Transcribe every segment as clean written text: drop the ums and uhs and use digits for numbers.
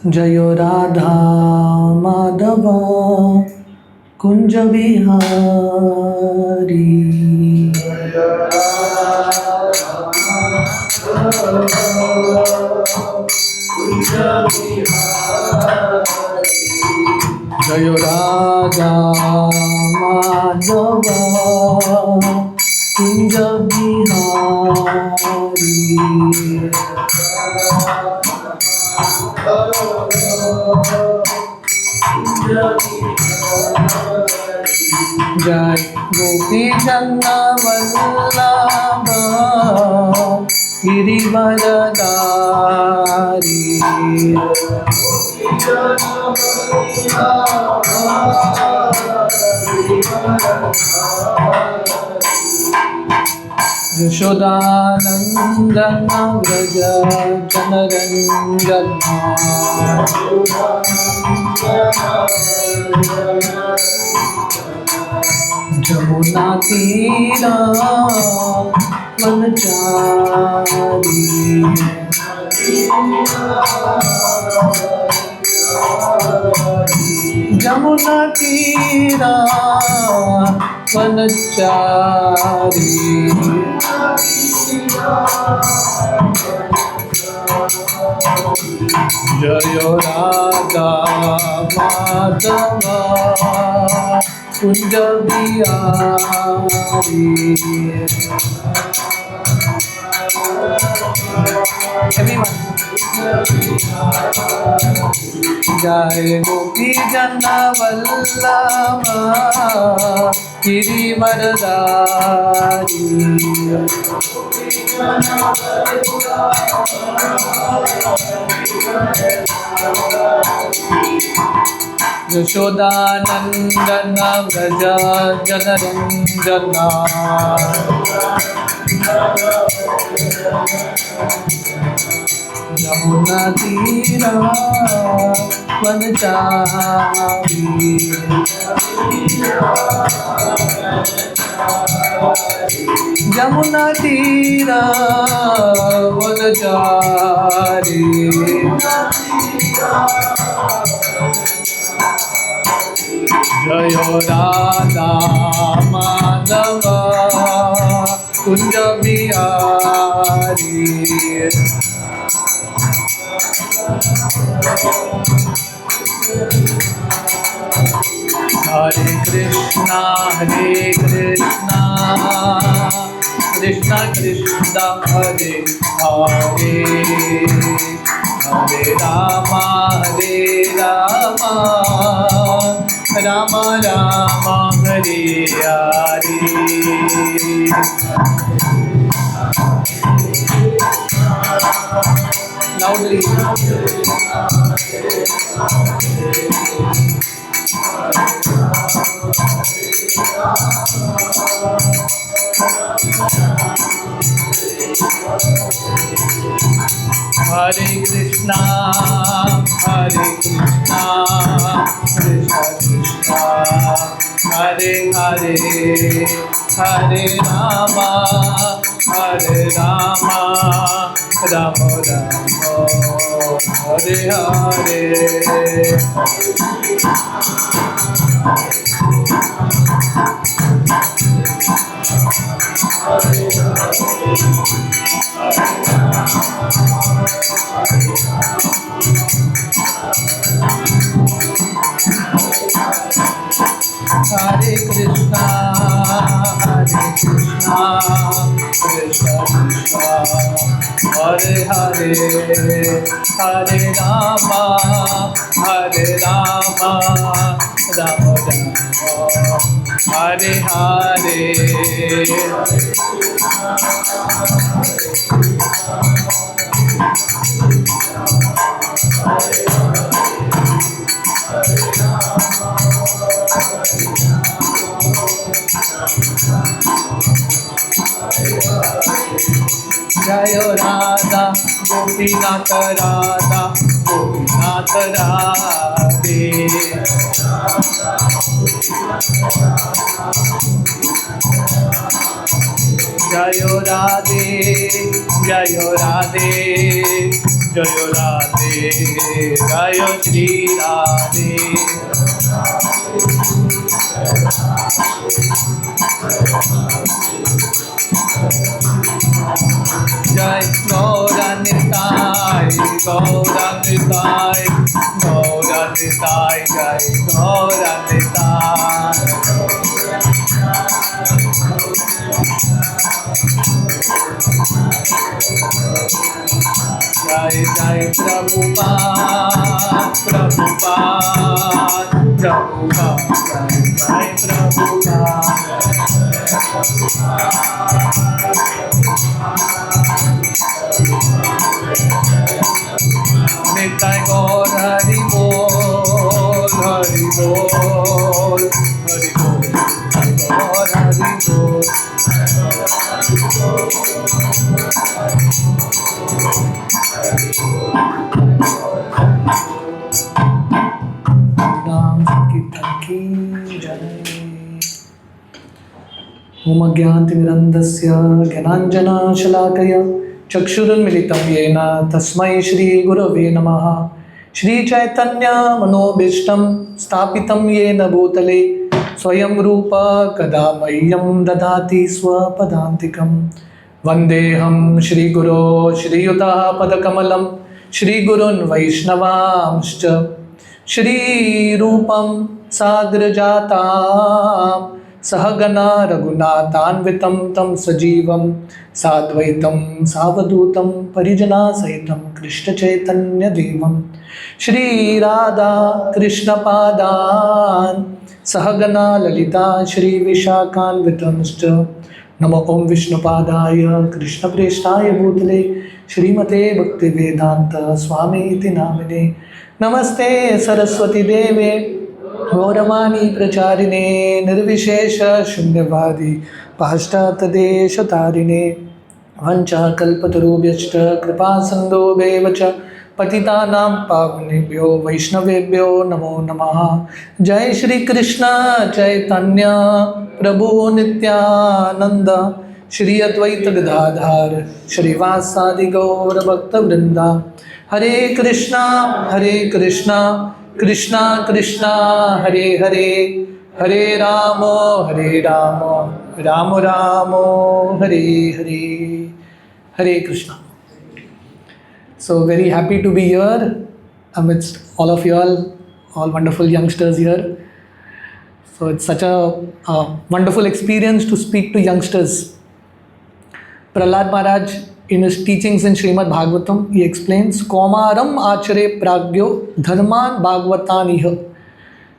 जय राधा माधव कुंज बिहारी। जय राधा माधव कुंज बिहारी। जय गोपी वल्लभ गिरिवरधारी। यशोदानंदन व्रज जनरंजन। जमुना तीरा वनचारी। जमुना तीरा वनचारी। जय राधा माधव कुंज बिहारी। Everyone. जय गोपी वल्लभ गिरिवरधारी। यशोदानंदन व्रज जनरंजन। यमुना तीरा वनचारी। यमुना तीरा वनचारी। जय राधा माधव कुंज बिहारी। हरे कृष्णा कृष्णा कृष्णा हरे हरे, हरे Ram Ram Ram Hare Hare. Loudly. Hare Krishna, Krishna Krishna, Hare Hare, Hare Rama, Rama Rama, Hare Hare. Hare Krishna, Krishna Krishna, Hare Hare, Hare Rama, Rama Rama, Hare Hare. जय Radha Gopinath Radha Gopinath Radhe. Jayo Radhe, Jayo Radhe, Jayo Radhe, Jayo Shri Radhe. Jai Gauranitai, Gauranitai, Gauranitai, Jai Gauranitai. Jai Jai Prabhupada, Prabhupada, Prabhupada, Jai Jai Prabhupada. Nitai Gaur Hari Bol, Hari Bol, Hari Bol, Nitai Gaur Hari Bol. Ram Sankirtan ki jai. Om Agyantimirandasya Gyananjana Shalakaya Chakshurunmilitam Yena Tasmai Shri Gurave Namaha. Shri Chaitanya Manobishtam Stapitam Yena Bhutale Swayam Rupa Kadamayyam Dadati Swapadantikam. Vandeham Shri Guru Shri Yuta Padakamalam Shri Gurun Vaishnavamscha Shri Rupam Sagrajatam Sahagana Raghunathanvitam Tam Sajivam Sadvaitam Savadutam Parijana Sahitam Krishna Chaitanya Devam Shri Radha Krishna Padan Sahagana Lalita Shri Vishakhanvitamscha Namo Om Vishnupadaya Krishna Preshtaya Bhutale Shrimate Bhakti Vedanta Swami Iti Namine Namaste Saraswati Deve Gauramani Pracharine Nirvishesha Shunyavadi Pashtatadesha Tarine Vancha Kalpatarubhyashta Kripa Sandho Bevacha Patitanam Pavanebhyo Vaishnavebhyo Namo Namaha. Jai Shri Krishna Chaitanya Prabhu Nityananda Shri Advaita Gadadhar Shri Vasadi Gaur Bhakta Vrinda. Hare Krishna Krishna Krishna Hare Hare Hare Ramo Ramo Ramo Hare Hare. Hare Krishna. So very happy to be here amidst all of you all wonderful youngsters here. So it's such a wonderful experience to speak to youngsters. Prahlad Maharaj, in his teachings in Srimad Bhagavatam, he explains, Komaram achare pragyo dharman bhagavatan iha.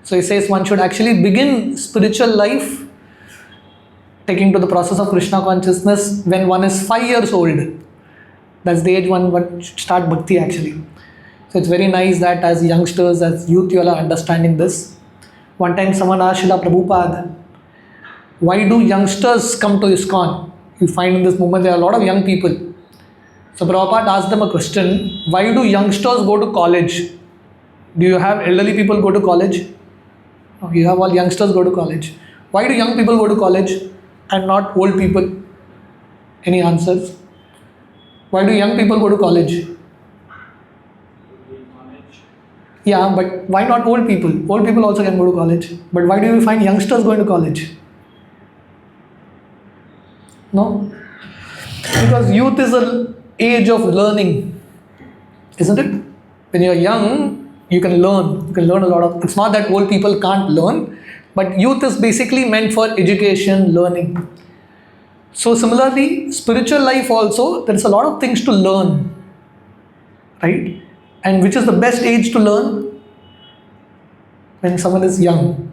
So he says one should actually begin spiritual life, taking to the process of Krishna consciousness when one is 5 years old. That's the age one should start bhakti actually. So it's very nice that as youngsters, as youth, you all are understanding this. One time someone asked Srila Prabhupada, why do youngsters come to ISKCON? You find in this movement there are a lot of young people. So Prabhupada asked them a question, why do youngsters go to college? Do you have elderly people go to college? No, you have all youngsters go to college. Why do young people go to college and not old people? Any answers? Why do young people go to college? Yeah, but why not old people? Old people also can go to college. But why do you find youngsters going to college? No? Because youth is an age of learning, isn't it? When you're young, you can learn. You can learn a lot of... It's not that old people can't learn, but youth is basically meant for education, learning. So similarly, spiritual life also, there is a lot of things to learn, right? And which is the best age to learn? When someone is young.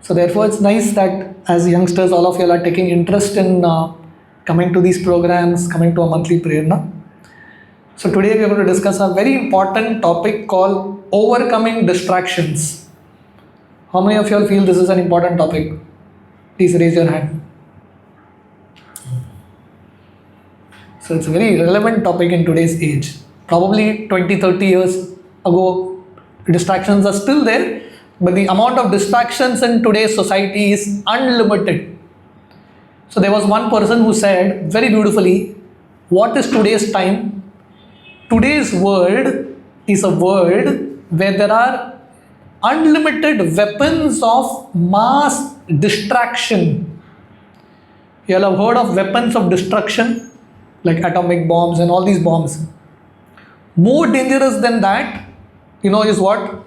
So therefore, it's nice that as youngsters, all of you are taking interest in coming to these programs, coming to a monthly prerna. So today we are going to discuss a very important topic called overcoming distractions. How many of you all feel this is an important topic? Please raise your hand. So it's a very relevant topic in today's age. Probably 20, 30 years ago, distractions are still there, But the amount of distractions in today's society is unlimited. So there was one person who said very beautifully, what is today's time? Today's world is a world where there are unlimited weapons of mass distraction. You all have heard of weapons of destruction, like atomic bombs and all these bombs. More dangerous than that, is what?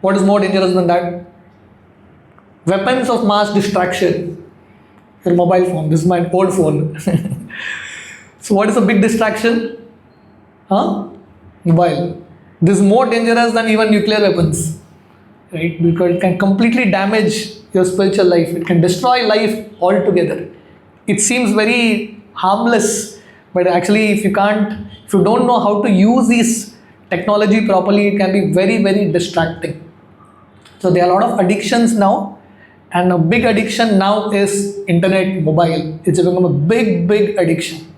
What is more dangerous than that? Weapons of mass distraction. Your mobile phone. This is my old phone. So what is a big distraction? Mobile. This is more dangerous than even nuclear weapons. Right? Because it can completely damage your spiritual life. It can destroy life altogether. It seems very harmless, but actually if you don't know how to use this technology properly, it can be very, very distracting. So there are a lot of addictions now, and a big addiction now is internet, mobile. It's become a big, big addiction.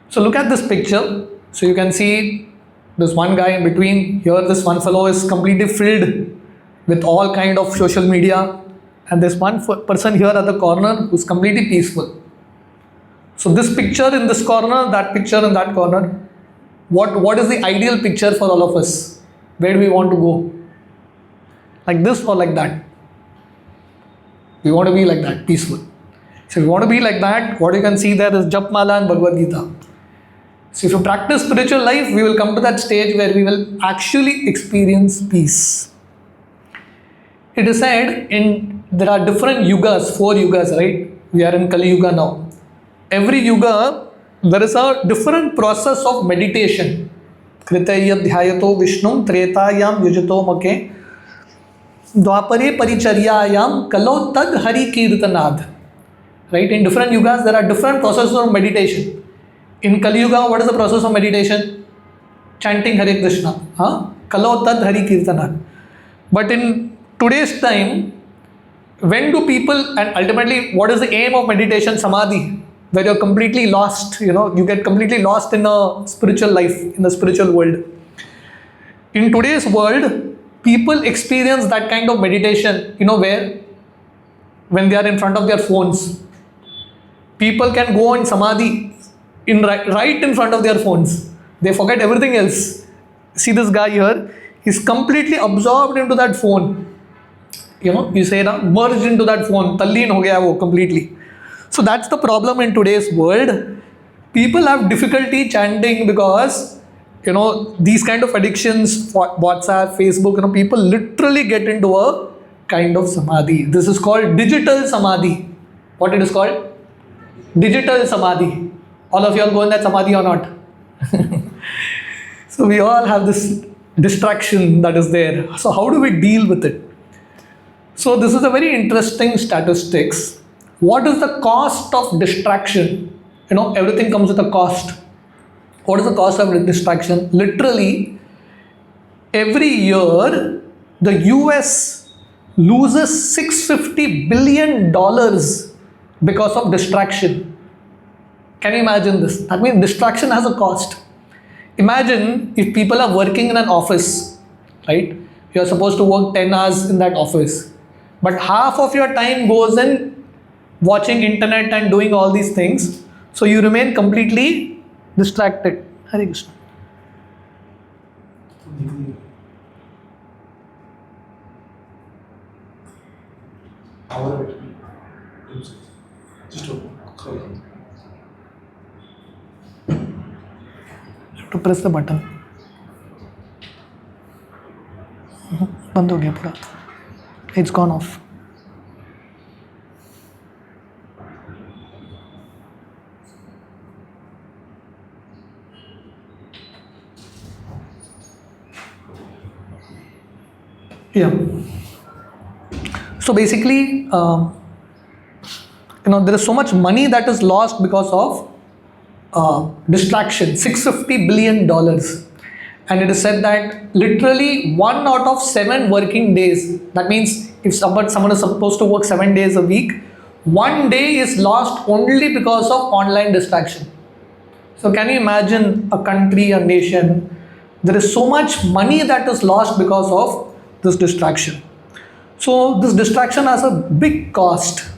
So look at this picture. So you can see this one guy in between. Here this one fellow is completely filled with all kind of social media, and there's one person here at the corner who's completely peaceful. So this picture in this corner, that picture in that corner, what is the ideal picture for all of us? Where do we want to go? Like this or like that? We want to be like that, peaceful. So if you want to be like that, what you can see there is Japmala and Bhagavad Gita. So if you practice spiritual life, we will come to that stage where we will actually experience peace. It is said there are different yugas, 4 yugas, right? We are in Kali Yuga now. Every yuga, there is a different process of meditation. Kritaya dhyayato vishnum tretayam yujato make dwapare paricharyayam kalo tad hari kirtanad. Right? In different yugas, there are different processes of meditation. In Kali Yuga, what is the process of meditation? Chanting Hare Krishna. Kalo tad hari kirtanad. But in today's time, when do people, and ultimately what is the aim of meditation? Samadhi, where you're completely lost, you get completely lost in a spiritual life, in the spiritual world. In today's world, people experience that kind of meditation, where? When they are in front of their phones. People can go in Samadhi right in front of their phones. They forget everything else. See this guy here, he's completely absorbed into that phone. You say na, merged into that phone, talleen ho gaya wo completely. So that's the problem in today's world. People have difficulty chanting because, these kind of addictions, WhatsApp, Facebook, people literally get into a kind of samadhi. This is called digital samadhi. What it is called? Digital samadhi. All of you all go in that samadhi or not? So we all have this distraction that is there. So how do we deal with it? So this is a very interesting statistics. What is the cost of distraction? Everything comes with a cost. What is the cost of distraction? Literally, every year, the US loses $650 billion because of distraction. Can you imagine this? That means distraction has a cost. Imagine if people are working in an office, right? You are supposed to work 10 hours in that office. But half of your time goes in watching internet and doing all these things. So you remain completely distracted. Hare Krishna. You have to press the button. बंद हो गया पूरा. It's gone off. Yeah. So basically, there is so much money that is lost because of distraction. $650 billion. And it is said that literally 1 out of 7 working days, that means if someone is supposed to work 7 days a week, 1 day is lost only because of online distraction. So can you imagine a country, a nation, there is so much money that is lost because of this distraction. So this distraction has a big cost.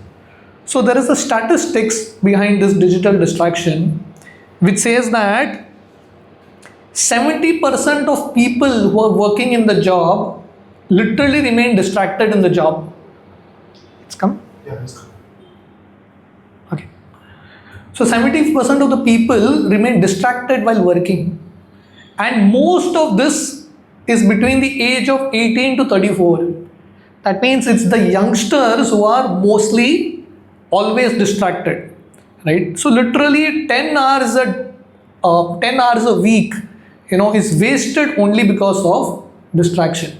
So there is a statistics behind this digital distraction which says that 70% of people who are working in the job literally remain distracted in the job. It's come? Yeah, it's come. Okay. So 70% of the people remain distracted while working. And most of this is between the age of 18 to 34. That means it's the youngsters who are mostly always distracted, right? So literally 10 hours a week, is wasted only because of distraction.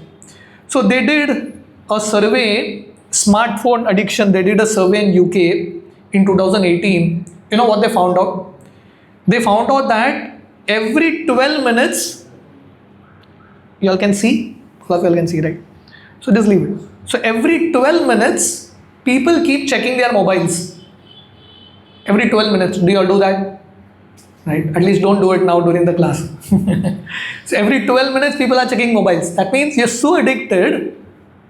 So they did a survey, smartphone addiction. They did a survey in UK in 2018. You know what they found out? They found out that every 12 minutes, you all can see, all of you all can see, right? So just leave it. So every 12 minutes, people keep checking their mobiles. Every 12 minutes, do you all do that? Right? At least don't do it now during the class. So every 12 minutes, people are checking mobiles. That means you're so addicted.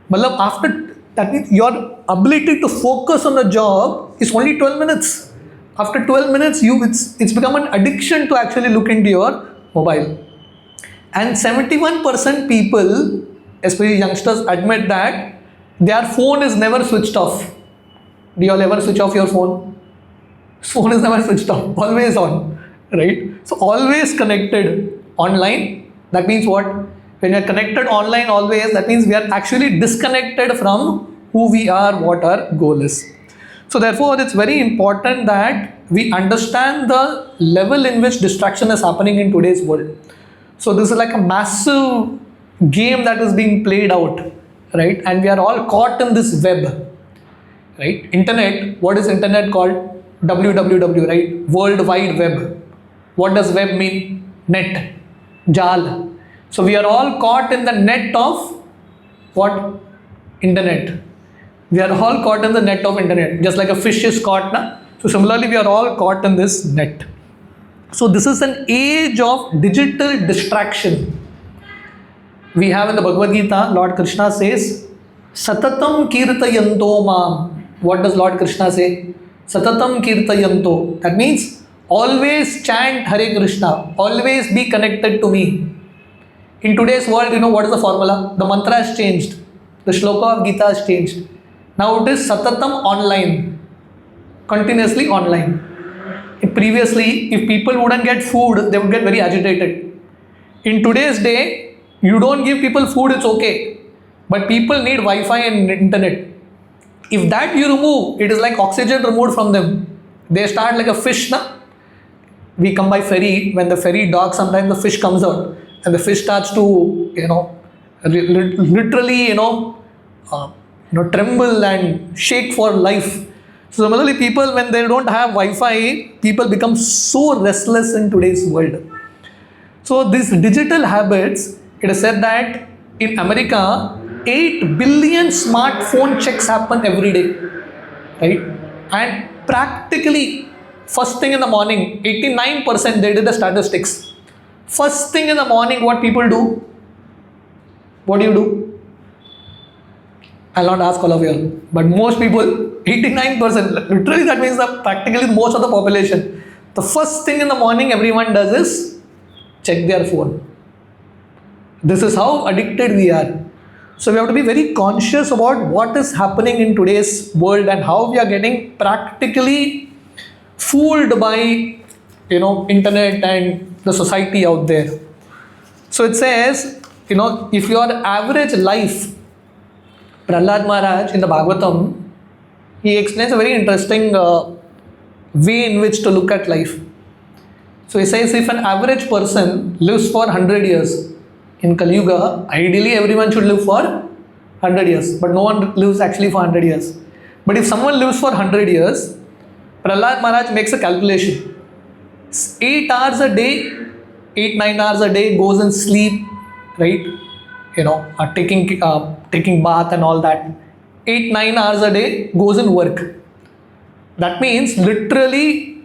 That means your ability to focus on the job is only 12 minutes. After 12 minutes, it's become an addiction to actually look into your mobile. And 71% people, especially youngsters, admit that their phone is never switched off. Do you all ever switch off your phone? Phone is never switched off, always on, right? So always connected online. That means what? When you're connected online always, that means we are actually disconnected from who we are, what our goal is. So therefore, it's very important that we understand the level in which distraction is happening in today's world. So this is like a massive game that is being played out, right? And we are all caught in this web, right? Internet, what is internet called? www, right? World Wide Web. What does web mean? Net, jal. So we are all caught in the net of what? Internet. We are all caught in the net of internet, just like a fish is caught. So similarly, we are all caught in this net. So this is an age of digital distraction. We have in the Bhagavad Gita, Lord Krishna says, Satatam kirtayanto mam. What does Lord Krishna say? Satatam kirtayanto. That means always chant Hare Krishna. Always be connected to me. In today's world, what is the formula? The mantra has changed. The shloka of Gita has changed. Now it is Satatam online. Continuously online. Previously, if people wouldn't get food, they would get very agitated. In today's day, you don't give people food, it's okay. But people need Wi-Fi and internet. If that you remove, it is like oxygen removed from them. They start like a fish. We come by ferry. When the ferry docks, sometimes the fish comes out. And the fish starts to, literally, tremble and shake for life. So similarly, people, when they don't have Wi-Fi, people become so restless in today's world. So these digital habits, it is said that in America, 8 billion smartphone checks happen every day, right? And practically, first thing in the morning, 89%, they did the statistics. First thing in the morning, what people do? What do you do? I'll not ask all of you all, but most people, 89%, literally that means that practically most of the population, the first thing in the morning everyone does is check their phone. This is how addicted we are. So we have to be very conscious about what is happening in today's world and how we are getting practically fooled by, internet and the society out there. So it says, if your average life, Prahlad Maharaj in the Bhagavatam, he explains a very interesting way in which to look at life. So he says if an average person lives for 100 years, in Kali Yuga, ideally everyone should live for 100 years, but no one lives actually for 100 years. But if someone lives for 100 years, Prahlad Maharaj makes a calculation. 8 hours a day, 8-9 hours a day goes in sleep, right? Taking bath and all that. 8-9 hours a day goes in work. That means literally,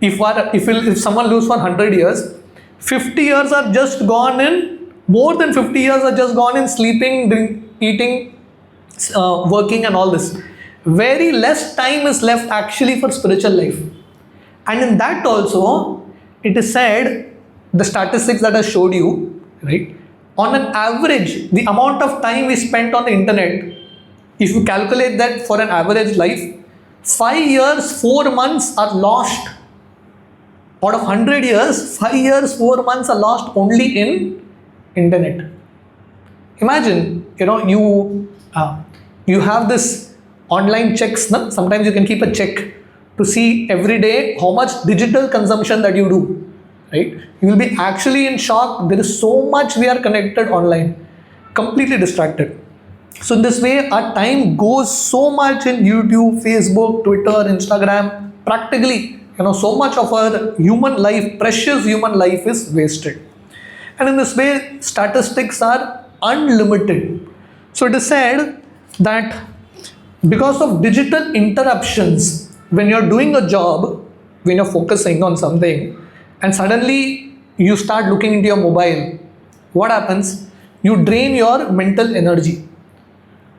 if someone lives for 100 years, 50 years are just gone in. More than 50 years are just gone in sleeping, eating, working and all this. Very less time is left actually for spiritual life. And in that also, it is said, the statistics that I showed you, right? On an average, the amount of time we spent on the internet, if you calculate that for an average life, 5 years, 4 months are lost. Out of 100 years, 5 years, 4 months are lost only in internet. Imagine, you have this online checks. No? Sometimes you can keep a check to see every day how much digital consumption that you do. Right? You will be actually in shock. There is so much we are connected online, completely distracted. So in this way, our time goes so much in YouTube, Facebook, Twitter, Instagram. Practically, so much of our human life, precious human life, is wasted. And in this way, statistics are unlimited. So it is said that because of digital interruptions, when you're doing a job, when you're focusing on something, and suddenly you start looking into your mobile, what happens? You drain your mental energy.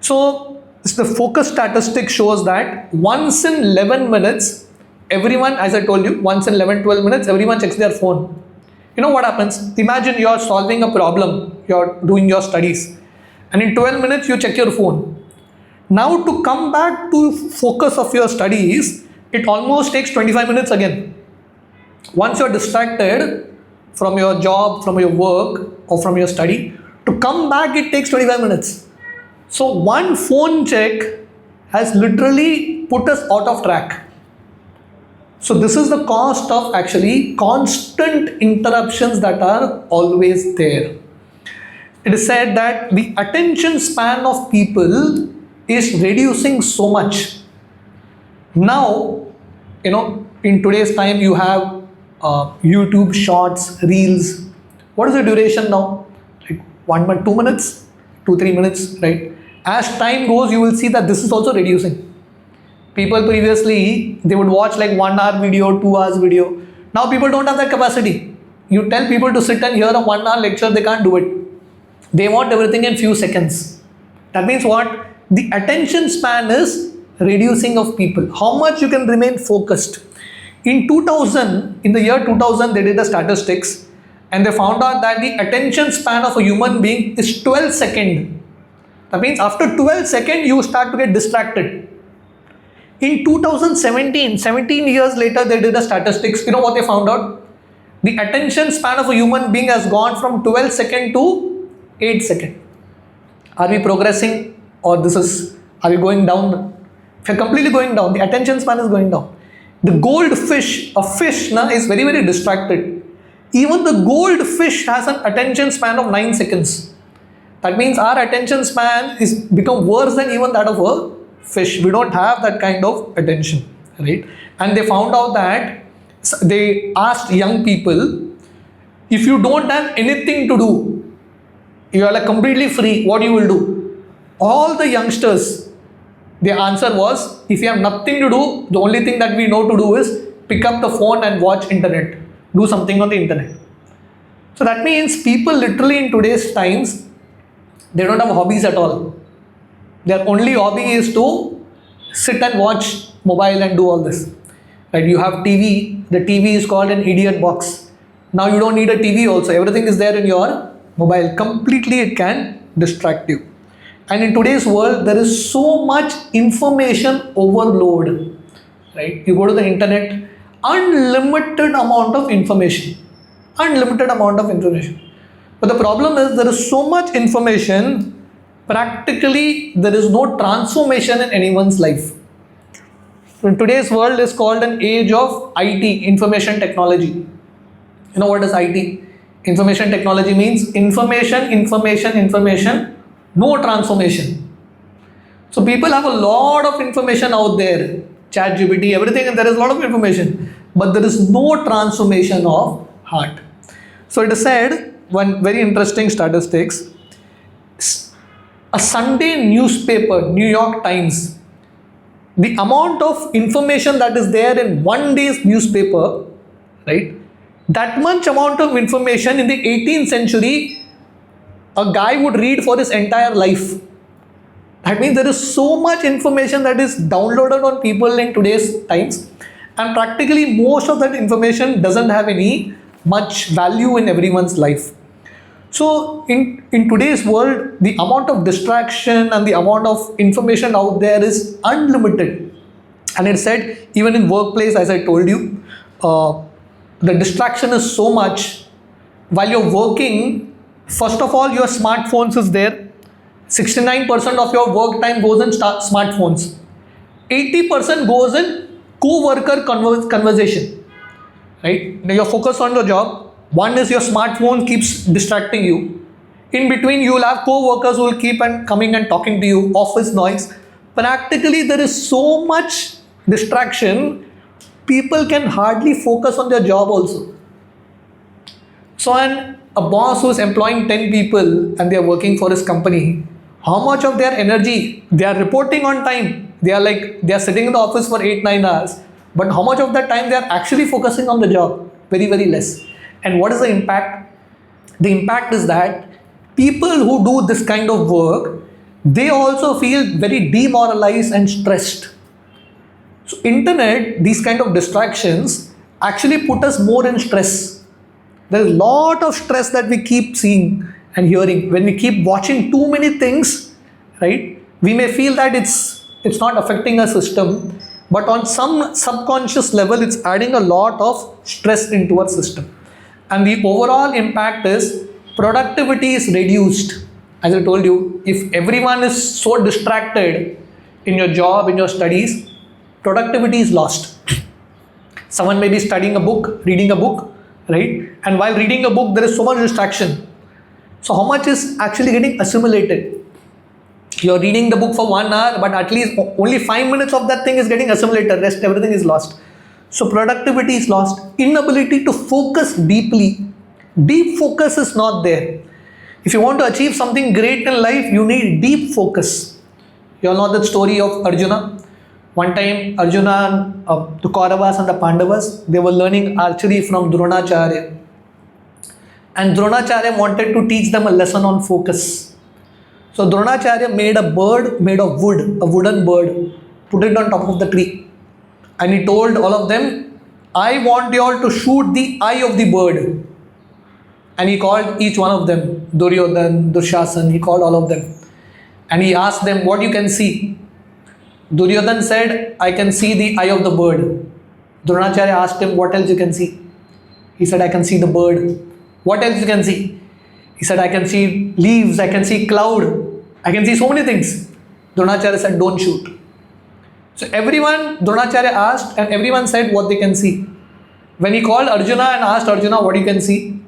So the focus statistic shows that once in 11 minutes, everyone, as I told you, once in 11-12 minutes, everyone checks their phone. You know what happens? Imagine you're solving a problem, you're doing your studies, and in 12 minutes you check your phone. Now to come back to focus of your studies, it almost takes 25 minutes again. Once you're distracted from your job, from your work, or from your study, to come back it takes 25 minutes. So one phone check has literally put us out of track. So this is the cost of actually constant interruptions that are always there. It is said that the attention span of people is reducing so much. Now, in today's time you have YouTube shorts, reels. What is the duration now? Like 1 minute, 2 minutes, 2-3 minutes, right? As time goes, you will see that this is also reducing. People previously, they would watch like 1 hour video, 2 hours video. Now people don't have that capacity. You tell people to sit and hear a 1 hour lecture, they can't do it. They want everything in few seconds. That means what? The attention span is reducing of people. How much you can remain focused. In the year 2000, they did the statistics and they found out that the attention span of a human being is 12 seconds. That means after 12 seconds, you start to get distracted. In 2017, 17 years later, they did the statistics. You know what they found out? The attention span of a human being has gone from 12 seconds to 8 seconds. Are we progressing, or are we going down? If you're completely going down, the attention span is going down. The goldfish, a fish is very, very distracted. Even the goldfish has an attention span of 9 seconds. That means our attention span is become worse than even that of a fish. We don't have that kind of attention, right? And they found out that they asked young people, if you don't have anything to do, you are like completely free, what you will do? All the youngsters, their answer was, if you have nothing to do, the only thing that we know to do is pick up the phone and watch internet, do something on the internet. So that means people literally in today's times, they don't have hobbies at all. Their only hobby is to sit and watch mobile and do all this. Right? You have TV. The TV is called an idiot box. Now you don't need a TV also. Everything is there in your mobile. Completely it can distract you. And in today's world, there is so much information overload. Right? You go to the internet, unlimited amount of information. Unlimited amount of information. But the problem is there is so much information, practically there is no transformation in anyone's life. So in today's world is called an age of IT, information technology. You know what is IT? Information technology means information, no transformation. So people have a lot of information out there, ChatGPT, everything, and there is a lot of information, but there is no transformation of heart. So it is said, one very interesting statistics, a Sunday newspaper, New York Times, the amount of information that is there in one day's newspaper, right? That much amount of information in the 18th century, a guy would read for his entire life. That means there is so much information that is downloaded on people in today's times, and practically most of that information doesn't have any much value in everyone's life. So in today's world, the amount of distraction and the amount of information out there is unlimited. And it said, even in workplace, as I told you, the distraction is so much. While you're working, first of all, your smartphones is there. 69% of your work time goes in smartphones. 80% goes in co-worker conversation. Right? Now you're focused on your job. One is your smartphone keeps distracting you. In between, you will have co-workers who will keep on coming and talking to you, office noise. Practically, there is so much distraction, people can hardly focus on their job also. So when a boss who is employing 10 people and they are working for his company, how much of their energy, they are reporting on time, they are sitting in the office for 8-9 hours, but how much of that time they are actually focusing on the job? Very, very less. And what is the impact? The impact is that people who do this kind of work, they also feel very demoralized and stressed. So internet, these kind of distractions actually put us more in stress. There is a lot of stress that we keep seeing and hearing. When we keep watching too many things, right, we may feel that it's not affecting our system, but on some subconscious level, it's adding a lot of stress into our system. And the overall impact is productivity is reduced. As I told you, if everyone is so distracted in your job, in your studies, productivity is lost. Someone may be studying a book, reading a book, right? And while reading a book, there is so much distraction. So how much is actually getting assimilated? You're reading the book for 1 hour, but at least only 5 minutes of that thing is getting assimilated. Rest, everything is lost. So productivity is lost. Inability to focus deeply. Deep focus is not there. If you want to achieve something great in life, you need deep focus. You all know that story of Arjuna. One time, Arjuna, the Kauravas and the Pandavas, they were learning archery from Dronacharya. And Dronacharya wanted to teach them a lesson on focus. So Dronacharya made a bird made of wood, a wooden bird, put it on top of the tree. And he told all of them, I want you all to shoot the eye of the bird. And he called each one of them, Duryodhan, Durshasan, he called all of them. And he asked them, what you can see? Duryodhan said, I can see the eye of the bird. Dronacharya asked him, what else you can see? He said, I can see the bird. What else you can see? He said, I can see leaves, I can see cloud, I can see so many things. Dronacharya said, don't shoot. So everyone, Dronacharya asked and everyone said what they can see. When he called Arjuna and asked Arjuna what you can see,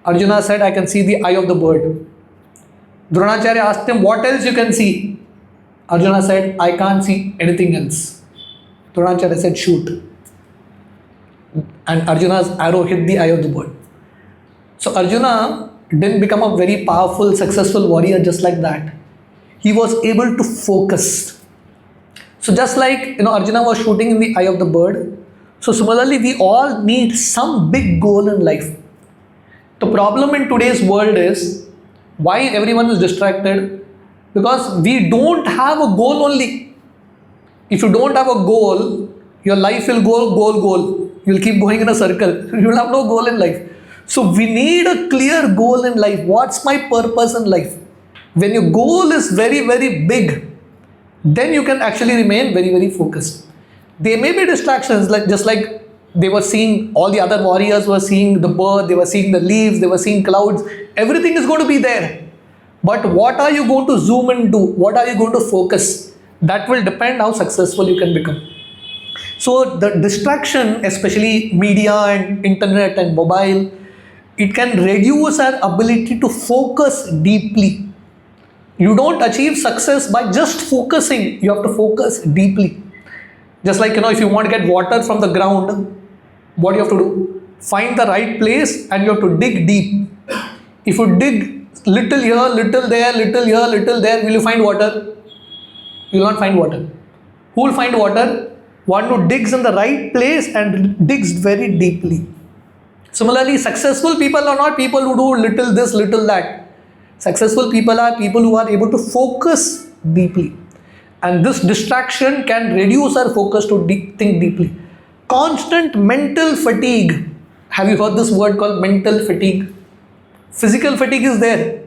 Arjuna said, I can see the eye of the bird. Dronacharya asked him, what else you can see? Arjuna said, I can't see anything else. Dronacharya said, shoot. And Arjuna's arrow hit the eye of the bird. So Arjuna didn't become a very powerful, successful warrior just like that. He was able to focus. So just like Arjuna was shooting in the eye of the bird, so similarly we all need some big goal in life. The problem in today's world is why everyone is distracted, because we don't have a goal only. If you don't have a goal, your life will go goal. You'll keep going in a circle. You'll have no goal in life. So we need a clear goal in life. What's my purpose in life? When your goal is very, very big, then you can actually remain very, very focused. There may be distractions, just like they were seeing, all the other warriors were seeing the bird, they were seeing the leaves, they were seeing clouds. Everything is going to be there. But what are you going to zoom into? What are you going to focus? That will depend how successful you can become. So the distraction, especially media and internet and mobile, it can reduce our ability to focus deeply. You don't achieve success by just focusing. You have to focus deeply. Just like, if you want to get water from the ground, what you have to do? Find the right place and you have to dig deep. If you dig little here, little there, little here, little there, will you find water? You will not find water. Who will find water? One who digs in the right place and digs very deeply. Similarly, successful people are not people who do little this, little that. Successful people are people who are able to focus deeply. And this distraction can reduce our focus to think deeply. Constant mental fatigue. Have you heard this word called mental fatigue? Physical fatigue is there,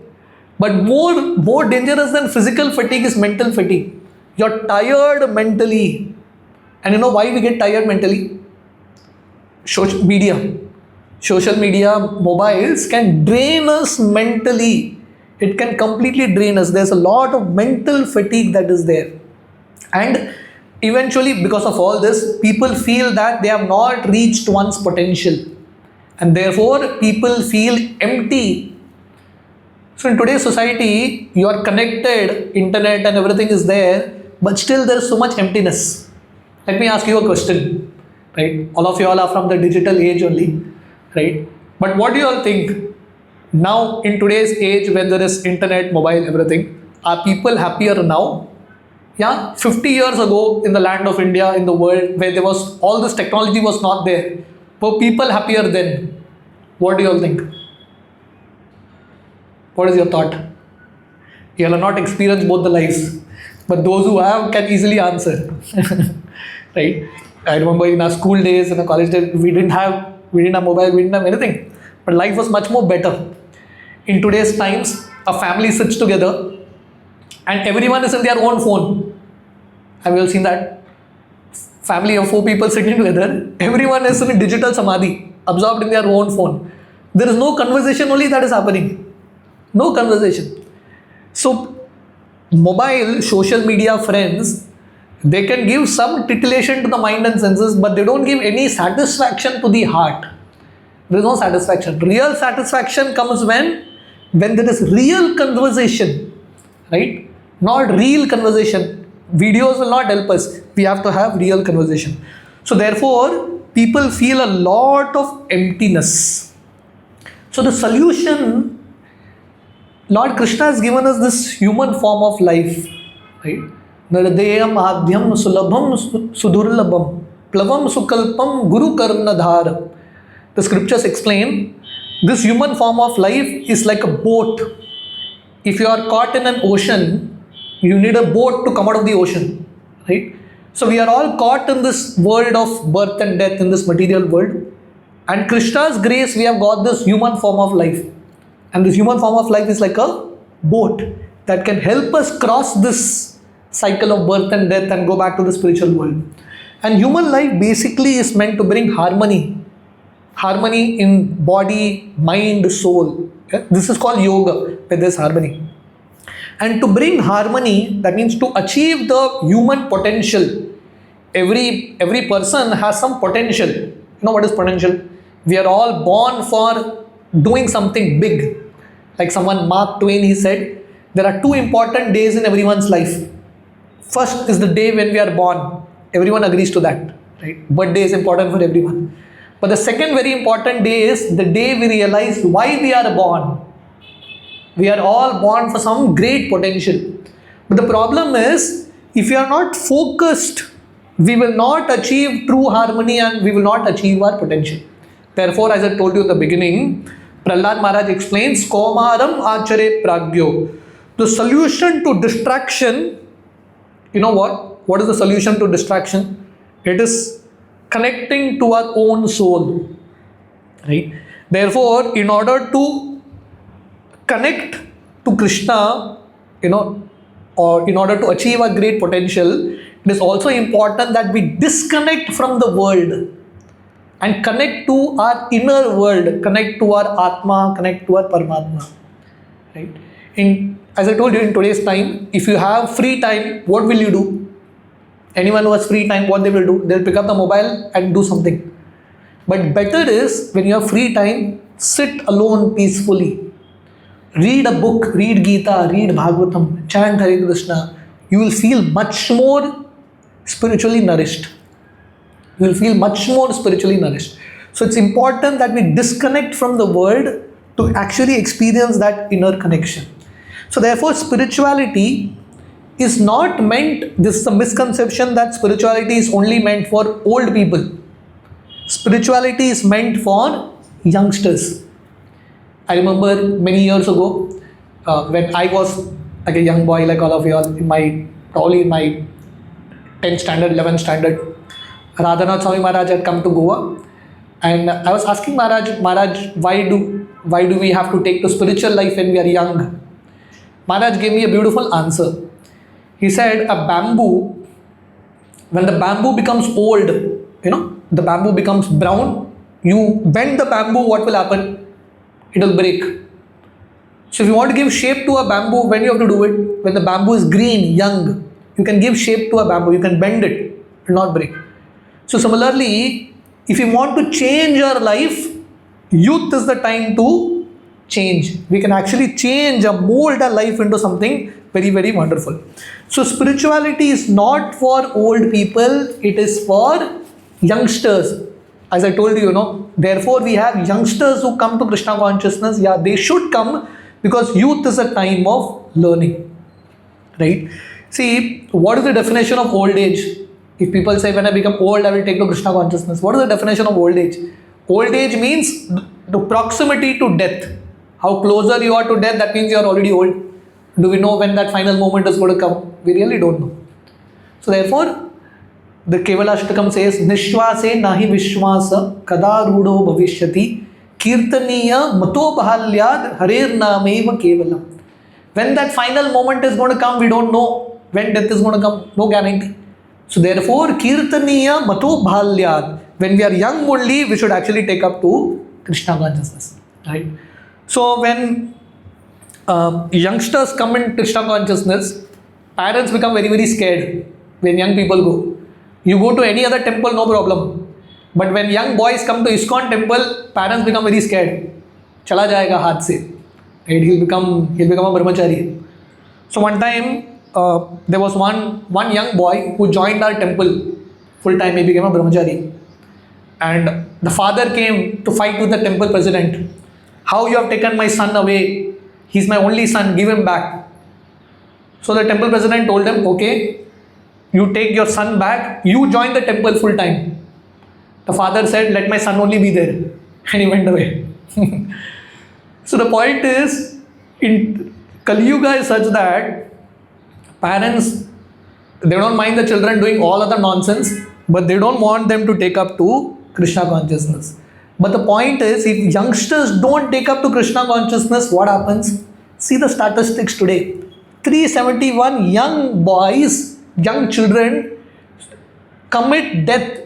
but more dangerous than physical fatigue is mental fatigue. You're tired mentally. And you know why we get tired mentally? Social media. Social media, mobiles can drain us mentally. It can completely drain us. There's a lot of mental fatigue that is there. And eventually, because of all this, people feel that they have not reached one's potential. And therefore, people feel empty. So in today's society, you are connected, internet and everything is there, but still there is so much emptiness. Let me ask you a question, right? All of you all are from the digital age only, right? But what do you all think? Now in today's age when there is internet, mobile, everything, are people happier now? Yeah, 50 years ago in the land of India, in the world where there was all this technology was not there, were people happier then? What do you all think? What is your thought? You all have not experienced both the lives, but those who have can easily answer. Right? I remember in our school days, in the college days, we didn't have mobile, we didn't have anything. But life was much more better. In today's times, a family sits together and everyone is in their own phone. Have you all seen that? Family of 4 people sitting together, everyone is in digital samadhi, absorbed in their own phone. There is no conversation only that is happening. No conversation. So, mobile, social media friends, they can give some titillation to the mind and senses, but they don't give any satisfaction to the heart. There is no satisfaction. Real satisfaction comes when there is real conversation, right? Not real conversation. Videos will not help us. We have to have real conversation. So therefore, people feel a lot of emptiness. So the solution, Lord Krishna has given us this human form of life, right? Nardeyam adhyam sulabham sudurlabham plavam sukalpam guru karnadhar. The scriptures explain this human form of life is like a boat. If you are caught in an ocean, you need a boat to come out of the ocean, right? So we are all caught in this world of birth and death, in this material world. And Krishna's grace, we have got this human form of life. And this human form of life is like a boat that can help us cross this cycle of birth and death and go back to the spiritual world. And human life basically is meant to bring harmony. Harmony in body, mind, soul. Okay? This is called yoga, where there is harmony. And to bring harmony, that means to achieve the human potential. Every person has some potential. You know what is potential? We are all born for doing something big. Like someone, Mark Twain, he said, there are 2 important days in everyone's life. First is the day when we are born. Everyone agrees to that, right? Birthday is important for everyone. But the second very important day is the day we realize why we are born. We are all born for some great potential. But the problem is, if you are not focused, we will not achieve true harmony and we will not achieve our potential. Therefore, as I told you in the beginning, Prahlad Maharaj explains, Komaram achare pragyo. The solution to distraction, you know what? What is the solution to distraction? It is connecting to our own soul. Right? Therefore, in order to connect to Krishna, or in order to achieve our great potential, it is also important that we disconnect from the world and connect to our inner world, connect to our Atma, connect to our Paramatma. Right? As I told you, in today's time, if you have free time, what will you do? Anyone who has free time, what they will do? They'll pick up the mobile and do something. But better is, when you have free time, sit alone peacefully. Read a book, read Gita, read Bhagavatam, chant Hare Krishna. You will feel much more spiritually nourished. You will feel much more spiritually nourished. So it's important that we disconnect from the world to actually experience that inner connection. So therefore, spirituality is not meant, this is a misconception that spirituality is only meant for old people. Spirituality is meant for youngsters. I remember many years ago, when I was like a young boy like all of you all, probably in my 10th standard, 11th standard, Radhanath Swami Maharaj had come to Goa, and I was asking Maharaj, why do we have to take to spiritual life when we are young? Maharaj gave me a beautiful answer. He said, when the bamboo becomes old, the bamboo becomes brown, you bend the bamboo, what will happen? It will break. So if you want to give shape to a bamboo, when you have to do it? When the bamboo is green, young, you can give shape to a bamboo, you can bend it, it will not break. So similarly, if you want to change your life, youth is the time to change. We can actually change or mold our life into something very, very wonderful. So spirituality is not for old people, it is for youngsters. As I told you, therefore we have youngsters who come to Krishna consciousness. Yeah, they should come because youth is a time of learning. Right? See, what is the definition of old age? If people say, when I become old, I will take to Krishna consciousness. What is the definition of old age? Old age means the proximity to death. How closer you are to death, that means you are already old. Do we know when that final moment is going to come? We really don't know. So therefore, the Kevalashtakam says, Nishwase nahi vishwasa kada rudo bhavishyati kirtaniya mato bahalyad harer nameva kevalam. When that final moment is going to come, we don't know when death is going to come. No guarantee. So therefore, kirtaniya mato bahalyad. When we are young only, we should actually take up to Krishna consciousness. Right? So when youngsters come in Krishna consciousness, parents become very, very scared when young people go. You go to any other temple, no problem. But when young boys come to ISKCON temple, parents become very scared. Chala jayega haath se. Right? He'll become a brahmachari. So one time, there was one young boy who joined our temple full time. He became a brahmachari. And the father came to fight with the temple president. How you have taken my son away? He's my only son, give him back. So the temple president told him, okay, you take your son back, you join the temple full time. The father said, let my son only be there. And he went away. So the point is, in Kali Yuga is such that parents, they don't mind the children doing all other nonsense, but they don't want them to take up to Krishna consciousness. But the point is, if youngsters don't take up to Krishna consciousness, what happens? See the statistics today. 371 young boys, young children commit death.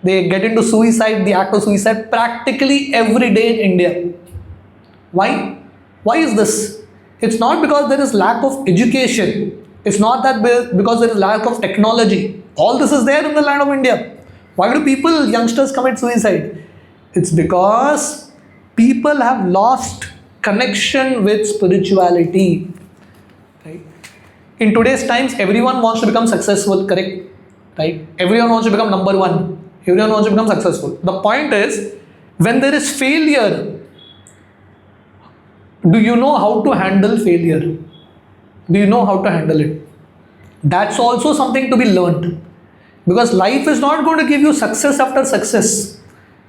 They get into suicide, the act of suicide practically every day in India. Why? Why is this? It's not because there is lack of education. It's not that because there is lack of technology. All this is there in the land of India. Why do youngsters commit suicide? It's because people have lost connection with spirituality. Right? In today's times, everyone wants to become successful, correct? Right? Everyone wants to become number one. Everyone wants to become successful. The point is, when there is failure, do you know how to handle failure? Do you know how to handle it? That's also something to be learned. Because life is not going to give you success after success.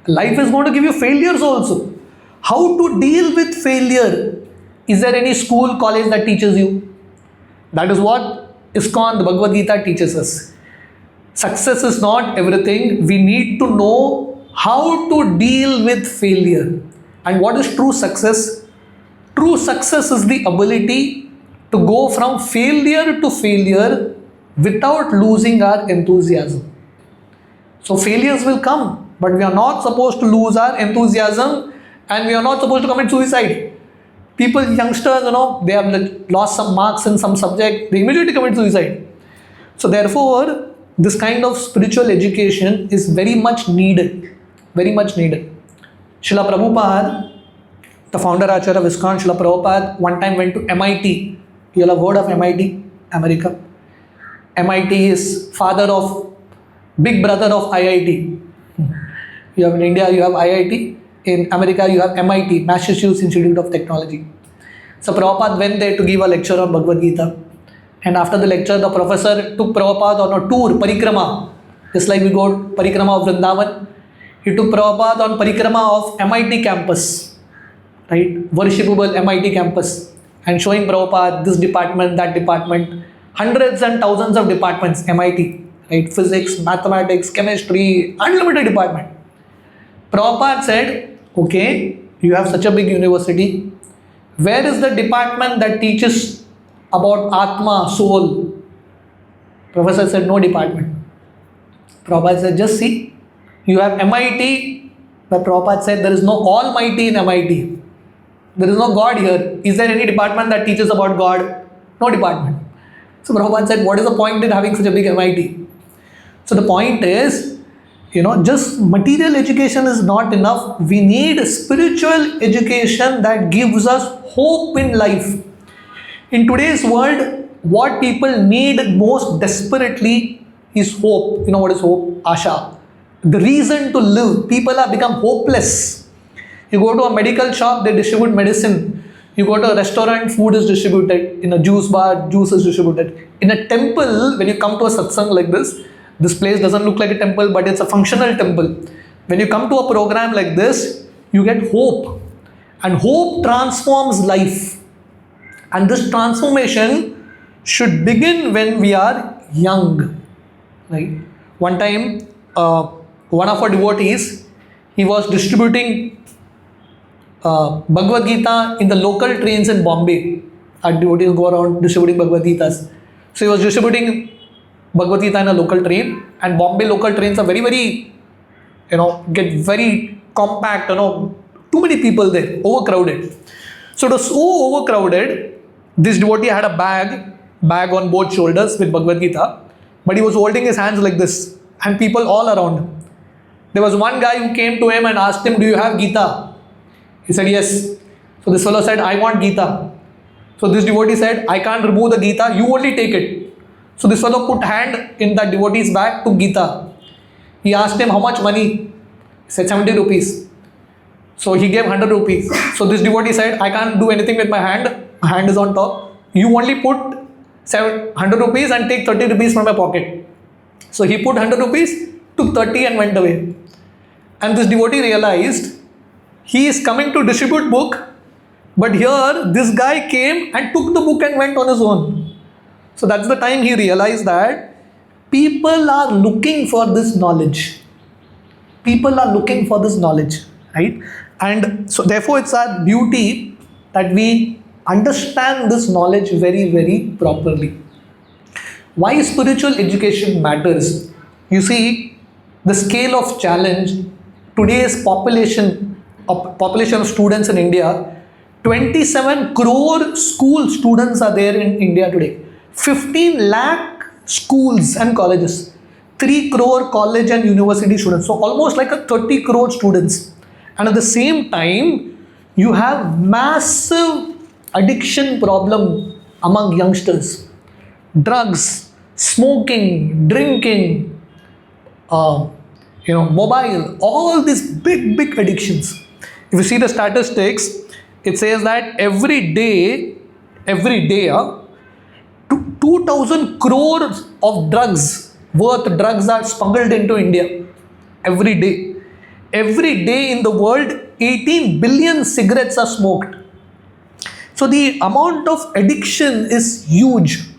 Life is going to give you failures also. How to deal with failure? Is there any school, college that teaches you? That is what ISKCON, the Bhagavad Gita teaches us. Success is not everything. We need to know how to deal with failure. And what is true success? True success is the ability to go from failure to failure without losing our enthusiasm. So failures will come, but we are not supposed to lose our enthusiasm, and we are not supposed to commit suicide. People, youngsters, they have lost some marks in some subject, they immediately commit suicide. So therefore, this kind of spiritual education is very much needed. Very much needed. Srila Prabhupada, the founder Acharya of ISKCON, Srila Prabhupada, one time went to MIT. You all have heard of MIT, America. MIT is father of, big brother of IIT. You have in India, you have IIT. In America, you have MIT, Massachusetts Institute of Technology. So Prabhupada went there to give a lecture on Bhagavad Gita. And after the lecture, the professor took Prabhupada on a tour, parikrama. Just like we go parikrama of Vrindavan. He took Prabhupada on parikrama of MIT campus. Right? Worshipable MIT campus. and showing Prabhupada this department, that department, hundreds and thousands of departments, MIT, right? Physics, mathematics, chemistry, unlimited department. Prabhupada said, okay, you have such a big university. Where is the department that teaches about Atma, soul? Professor said, no department. Prabhupada said, just see, you have MIT, but Prabhupada said, there is no Almighty in MIT. There is no God here. Is there any department that teaches about God? No department. So Prabhupada said, what is the point in having such a big MIT? So the point is, just material education is not enough. We need spiritual education that gives us hope in life. In today's world, what people need most desperately is hope. You know what is hope? Asha. The reason to live. People have become hopeless. You go to a medical shop, they distribute medicine. You go to a restaurant, food is distributed. In a juice bar, juice is distributed. In a temple, when you come to a satsang like this place doesn't look like a temple, but it's a functional temple. When you come to a program like this, you get hope. And hope transforms life. And this transformation should begin when we are young. Right? One time, one of our devotees, he was distributing Bhagavad Gita in the local trains in Bombay. Our devotees go around distributing Bhagavad Gitas. So he was distributing Bhagavad Gita in a local train, and Bombay local trains are very, very, get very compact, too many people there, overcrowded. So it was so overcrowded, this devotee had a bag on both shoulders with Bhagavad Gita, but he was holding his hands like this, and people all around him. There was one guy who came to him and asked him, do you have Gita? He said, yes. So this fellow said, I want Gita. So this devotee said, I can't remove the Gita, you only take it. So this fellow put hand in that devotee's bag, took Gita. He asked him, how much money? He said, 70 rupees. So he gave 100 rupees. So this devotee said, I can't do anything with my hand. My hand is on top. You only put 100 rupees and take 30 rupees from my pocket. So he put 100 rupees, took 30 and went away. And this devotee realized, he is coming to distribute book, but here this guy came and took the book and went on his own. So that's the time he realized that people are looking for this knowledge. People are looking for this knowledge, right? And so therefore it's our duty that we understand this knowledge very, very properly. Why spiritual education matters? You see, the scale of challenge, today's population of students in India, 27 crore school students are there in India today. 15 lakh schools and colleges. 3 crore college and university students. So almost like a 30 crore students. And at the same time, you have massive addiction problem among youngsters. Drugs, smoking, drinking, mobile, all these big addictions. If you see the statistics, it says that every day, 2,000 crores of worth drugs are smuggled into India. Every day. Every day in the world, 18 billion cigarettes are smoked. So the amount of addiction is huge.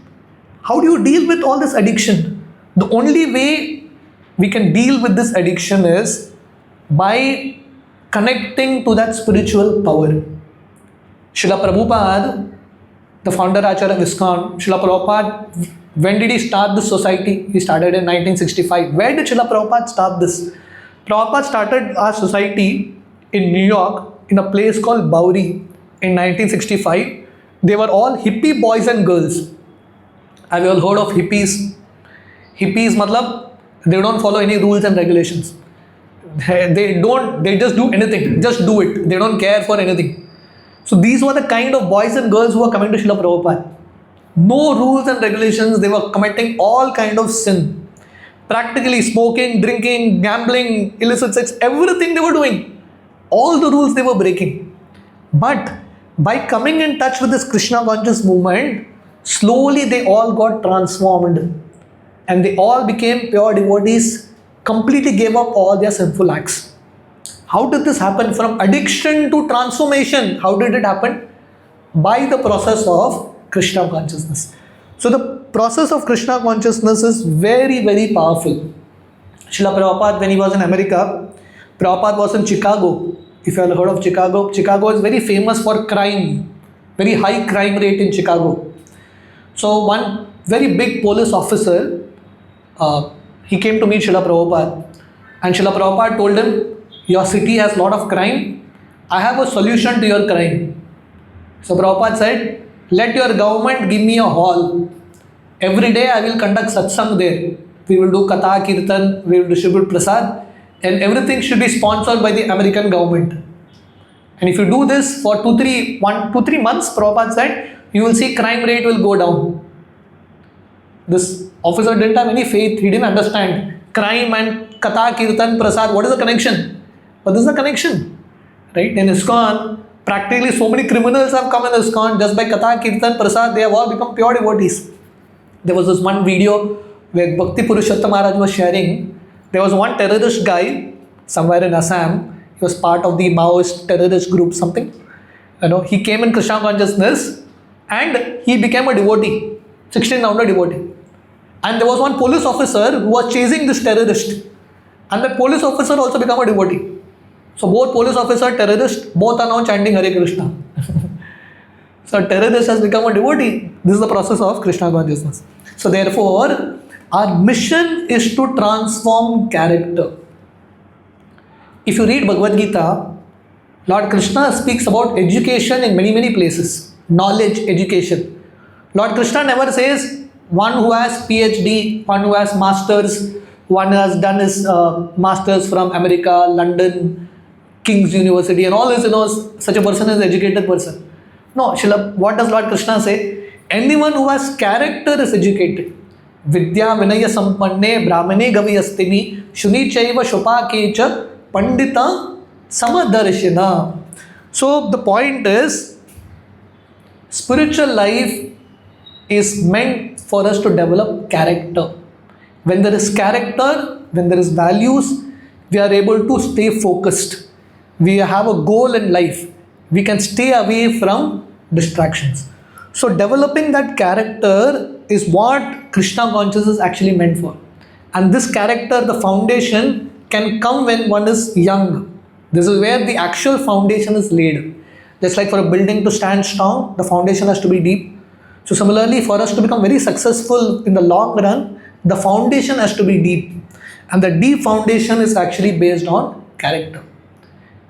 How do you deal with all this addiction? The only way we can deal with this addiction is by connecting to that spiritual power. Srila Prabhupada, the founder Acharya of ISKCON, Srila Prabhupada, when did he start this society? He started in 1965. Where did Srila Prabhupada start this? Prabhupada started our society in New York in a place called Bowery in 1965. They were all hippie boys and girls. Have you all heard of hippies? Hippies, matlab, they don't follow any rules and regulations. They just do anything, just do it. They don't care for anything. So these were the kind of boys and girls who were coming to Srila Prabhupada. No rules and regulations, they were committing all kind of sin. Practically smoking, drinking, gambling, illicit sex, everything they were doing. All the rules they were breaking. But by coming in touch with this Krishna conscious movement, slowly they all got transformed. And they all became pure devotees, completely gave up all their sinful acts. How did this happen? From addiction to transformation, how did it happen? by the process of Krishna consciousness. So the process of Krishna consciousness is very, very powerful. Srila Prabhupada, when he was in America, Prabhupada was in Chicago. If you have heard of Chicago, Chicago is very famous for crime, very high crime rate in Chicago. So one very big police officer, he came to meet Srila Prabhupada, and Srila Prabhupada told him, your city has a lot of crime, I have a solution to your crime. So Prabhupada said, let your government give me a hall. Every day I will conduct satsang there. We will do katha, kirtan, we will distribute prasad, and everything should be sponsored by the American government. And if you do this for 2-3 months, Prabhupada said, you will see crime rate will go down. This officer didn't have any faith, he didn't understand crime and katha, kirtan, prasad, what is the connection? But this is the connection, right? In ISKCON, practically so many criminals have come in ISKCON just by katha, kirtan, prasad, they have all become pure devotees. There was this one video where Bhakti Purushottam Maharaj was sharing. There was one terrorist guy somewhere in Assam. He was part of the Maoist terrorist group, something. He came in Krishna consciousness and he became a devotee, 16-rounder devotee. And there was one police officer who was chasing this terrorist. And that police officer also became a devotee. So both police officer, terrorist, both are now chanting Hare Krishna. So a terrorist has become a devotee. This is the process of Krishna consciousness. So therefore, our mission is to transform character. If you read Bhagavad Gita, Lord Krishna speaks about education in many, many places. Knowledge, education. Lord Krishna never says one who has PhD, one who has masters, one who has done his masters from America, London, King's University and all this, such a person is an educated person. No, Srila, what does Lord Krishna say? Anyone who has character is educated. Vidya Vinaya Sampanne Brahmane Gaviyastini Shuni Chaiva Shopakecha Pandita Samadarshina. So the point is, spiritual life is meant for us to develop character. When there is character, when there is values, we are able to stay focused. We have a goal in life. We can stay away from distractions. So developing that character is what Krishna consciousness is actually meant for. And this character, the foundation, can come when one is young. This is where the actual foundation is laid. Just like for a building to stand strong, the foundation has to be deep. So similarly, for us to become very successful in the long run, the foundation has to be deep. And the deep foundation is actually based on character.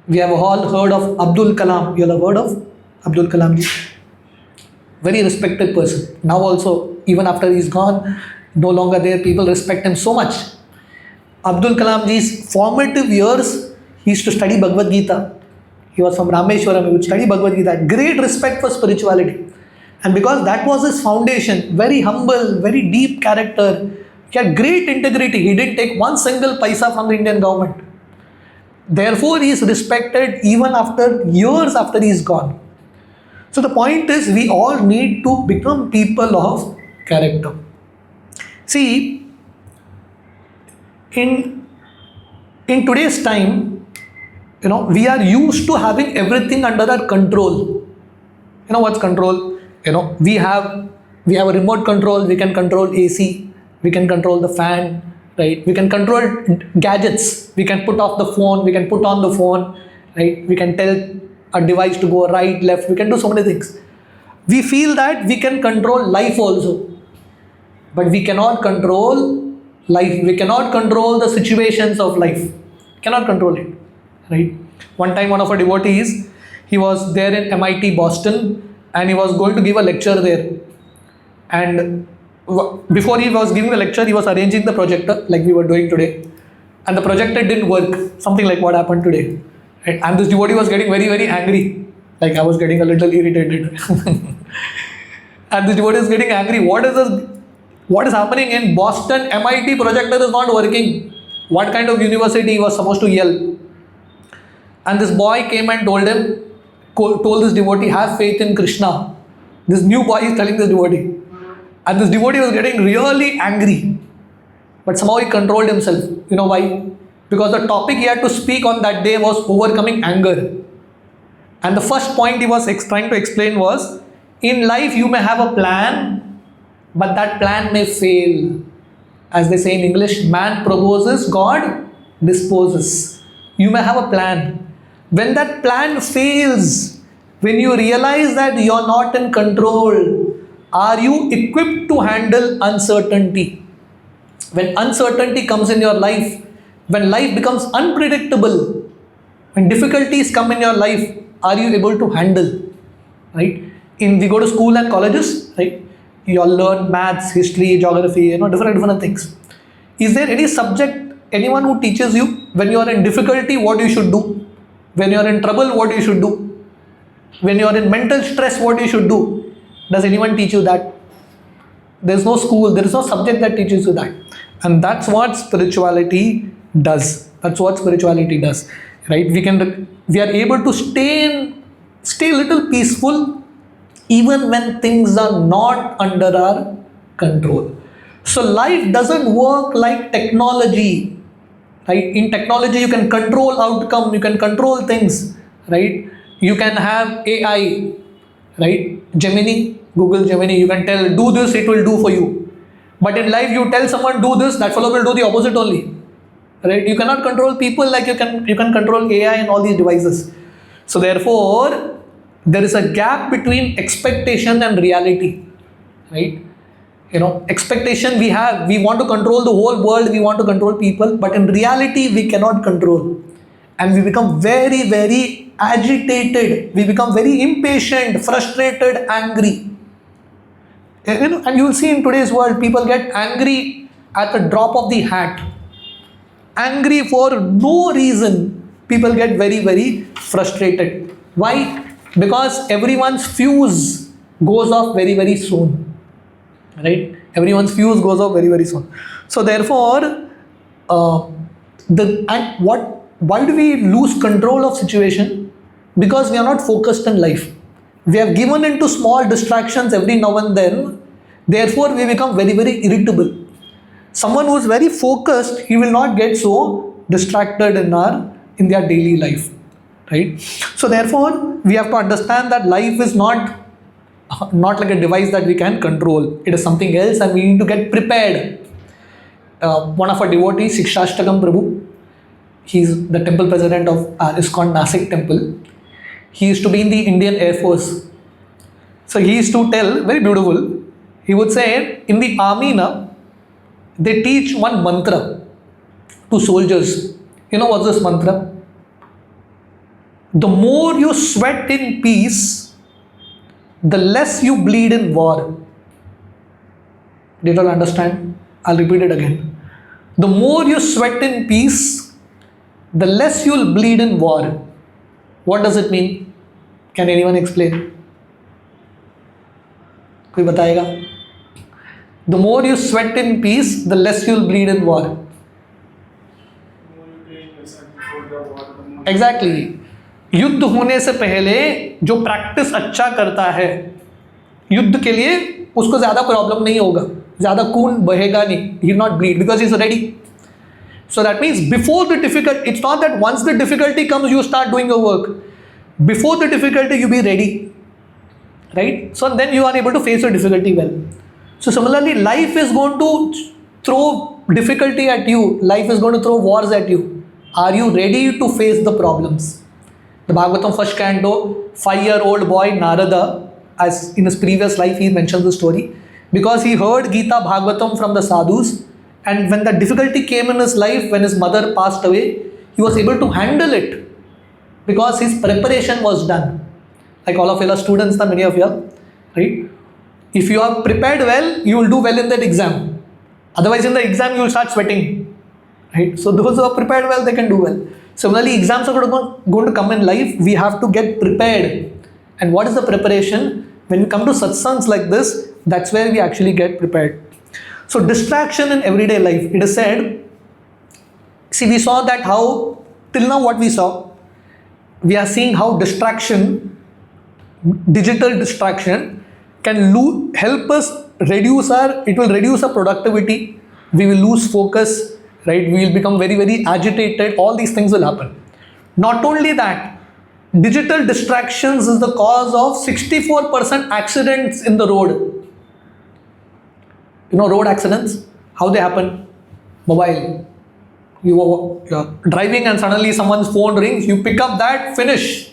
We have all heard of Abdul Kalam. You all have heard of Abdul Kalam ji? Very respected person. Now also, even after he's gone, no longer there, people respect him so much. Abdul Kalam ji's formative years, he used to study Bhagavad Gita. He was from Rameshwaram, he would study Bhagavad Gita. Great respect for spirituality. And because that was his foundation, very humble, very deep character, he had great integrity. He didn't take one single paisa from the Indian government. Therefore, he is respected even after years after he is gone. So the point is, we all need to become people of character. See, in today's time, we are used to having everything under our control. You know what's control? We have a remote control. We can control AC. We can control the fan. Right? We can control gadgets. We can put off the phone. We can put on the phone. Right? We can tell a device to go right, left. We can do so many things. We feel that we can control life also, but we cannot control life. We cannot control the situations of life. Cannot control it. Right? One time, one of our devotees, he was there in MIT Boston, and he was going to give a lecture there. And before he was giving the lecture, he was arranging the projector like we were doing today, and the projector didn't work, something like what happened today. Right? And this devotee was getting very, very angry, like I was getting a little irritated. And this devotee is getting angry. What is happening in Boston? MIT projector is not working. What kind of university? He was supposed to yell. And this boy came and told this devotee, have faith in Krishna. This new boy is telling this devotee. And this devotee was getting really angry. But somehow he controlled himself. You know why? Because the topic he had to speak on that day was overcoming anger. And the first point he was trying to explain was, in life you may have a plan, but that plan may fail. As they say in English, man proposes, God disposes. You may have a plan. When that plan fails, when you realize that you're not in control, are you equipped to handle uncertainty? When uncertainty comes in your life, when life becomes unpredictable, when difficulties come in your life, are you able to handle? Right? We go to school and colleges, right? You all learn maths, history, geography, different things. Is there any subject, anyone who teaches you when you are in difficulty, what you should do? When you are in trouble, what you should do? When you are in mental stress, what you should do? Does anyone teach you that? There is no school, there is no subject that teaches you that. And that's what spirituality does. That's what spirituality does. Right? We are able to stay a little peaceful even when things are not under our control. So life doesn't work like technology. Right? In technology, you can control outcome, you can control things, right? You can have AI, right? Gemini, Google Gemini, you can tell, do this, it will do for you. But in life, you tell someone, do this, that fellow will do the opposite only, right? You cannot control people like you can control AI and all these devices. So therefore, there is a gap between expectation and reality, right? Expectation we want to control the whole world, we want to control people, but in reality we cannot control, and we become very, very agitated, we become very impatient, frustrated, angry. And you will see in today's world, people get angry at the drop of the hat, angry for no reason. People get very, very frustrated. Why? Because everyone's fuse goes off very, very soon. Right? Everyone's fuse goes off very, very soon. So therefore, why do we lose control of situation? Because we are not focused in life. We have given into small distractions every now and then. Therefore, we become very, very irritable. Someone who is very focused, he will not get so distracted in their daily life. Right? So therefore, we have to understand that life is not like a device that we can control. It is something else, and we need to get prepared. One of our devotees, Shikshashtakam Prabhu, he's the temple president of ISKCON Nasik temple. He used to be in the Indian Air Force. So he used to tell, very beautiful, he would say, in the army now, they teach one mantra to soldiers. You know what's this mantra? The more you sweat in peace, the less you bleed in war. Did you all understand? I'll repeat it again. The more you sweat in peace, the less you'll bleed in war. What does it mean? Can anyone explain? कोई बताएगा? The more you sweat in peace, the less you'll bleed in war. Exactly. युद्ध होने से पहले जो practice अच्छा करता है युद्ध के लिए, उसको ज़्यादा प्रॉब्लम नहीं होगा, ज़्यादा खून बहेगा नहीं, he will not bleed because he is ready. So that means before the difficult, it's not that once the difficulty comes you start doing your work. Before the difficulty you be ready, right? So then you are able to face the difficulty well. So similarly, life is going to throw difficulty at you, life is going to throw wars at you. Are you ready to face the problems? The Bhagavatam first canto, 5-year-old boy Narada, as in his previous life he mentions the story, because he heard Gita Bhagavatam from the sadhus, and when the difficulty came in his life, when his mother passed away, he was able to handle it because his preparation was done. Like all of you are students, many of you are, right? If you are prepared well, you will do well in that exam. Otherwise in the exam you will start sweating, right? So those who are prepared well, they can do well. Similarly, exams are going to come in life. We have to get prepared. And what is the preparation? When we come to satsangs like this, that's where we actually get prepared. So distraction in everyday life. It is said, see, we saw that how, till now what we saw, we are seeing how distraction, digital distraction can help us reduce it will reduce our productivity. We will lose focus. Right, we will become very, very agitated. All these things will happen. Not only that, digital distractions is the cause of 64% accidents in the road. You know road accidents, how they happen? Mobile. You're driving and suddenly someone's phone rings, you pick up that, finish.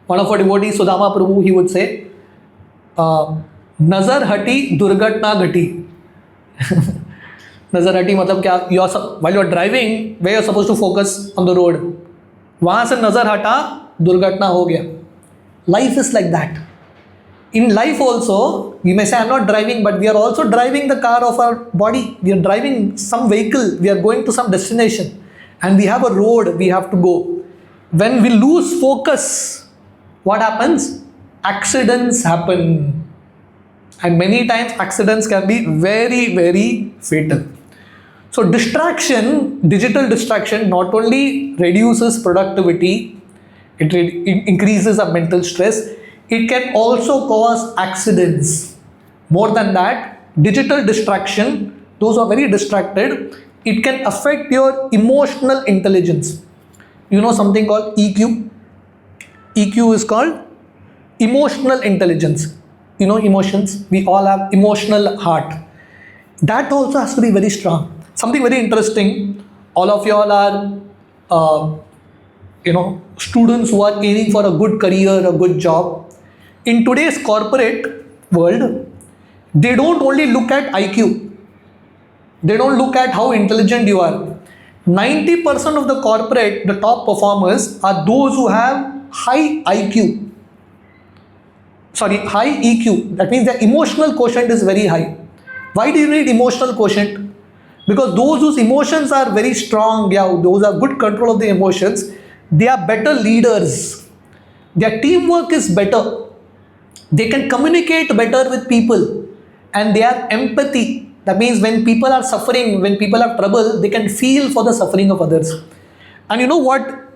One of our devotees, Sudama Prabhu, he would say, Nazar hati, durgatna ghati. Nazar hati matlab kya? While you're driving, where you're supposed to focus on the road, वहाँ से नजर हटा, दुर्घटना हो गया. Life is like that. In life also, we may say, I'm not driving, but we are also driving the car of our body. We are driving some vehicle, we are going to some destination, and we have a road we have to go. When we lose focus, what happens? Accidents happen. And many times accidents can be very, very fatal. So distraction, digital distraction not only reduces productivity, it increases our mental stress, it can also cause accidents. More than that, digital distraction, those who are very distracted, it can affect your emotional intelligence. You know something called EQ? EQ is called emotional intelligence. You know emotions? We all have emotional heart. That also has to be very strong. Something very interesting, all of you all are students who are aiming for a good career, a good job. In today's corporate world, they don't only look at IQ. They don't look at how intelligent you are. 90% of the corporate, the top performers, are those who have high IQ. High EQ. That means their emotional quotient is very high. Why do you need emotional quotient? Because those whose emotions are very strong, those have good control of the emotions, they are better leaders. Their teamwork is better. They can communicate better with people. And they have empathy. That means when people are suffering, when people have trouble, they can feel for the suffering of others. And you know what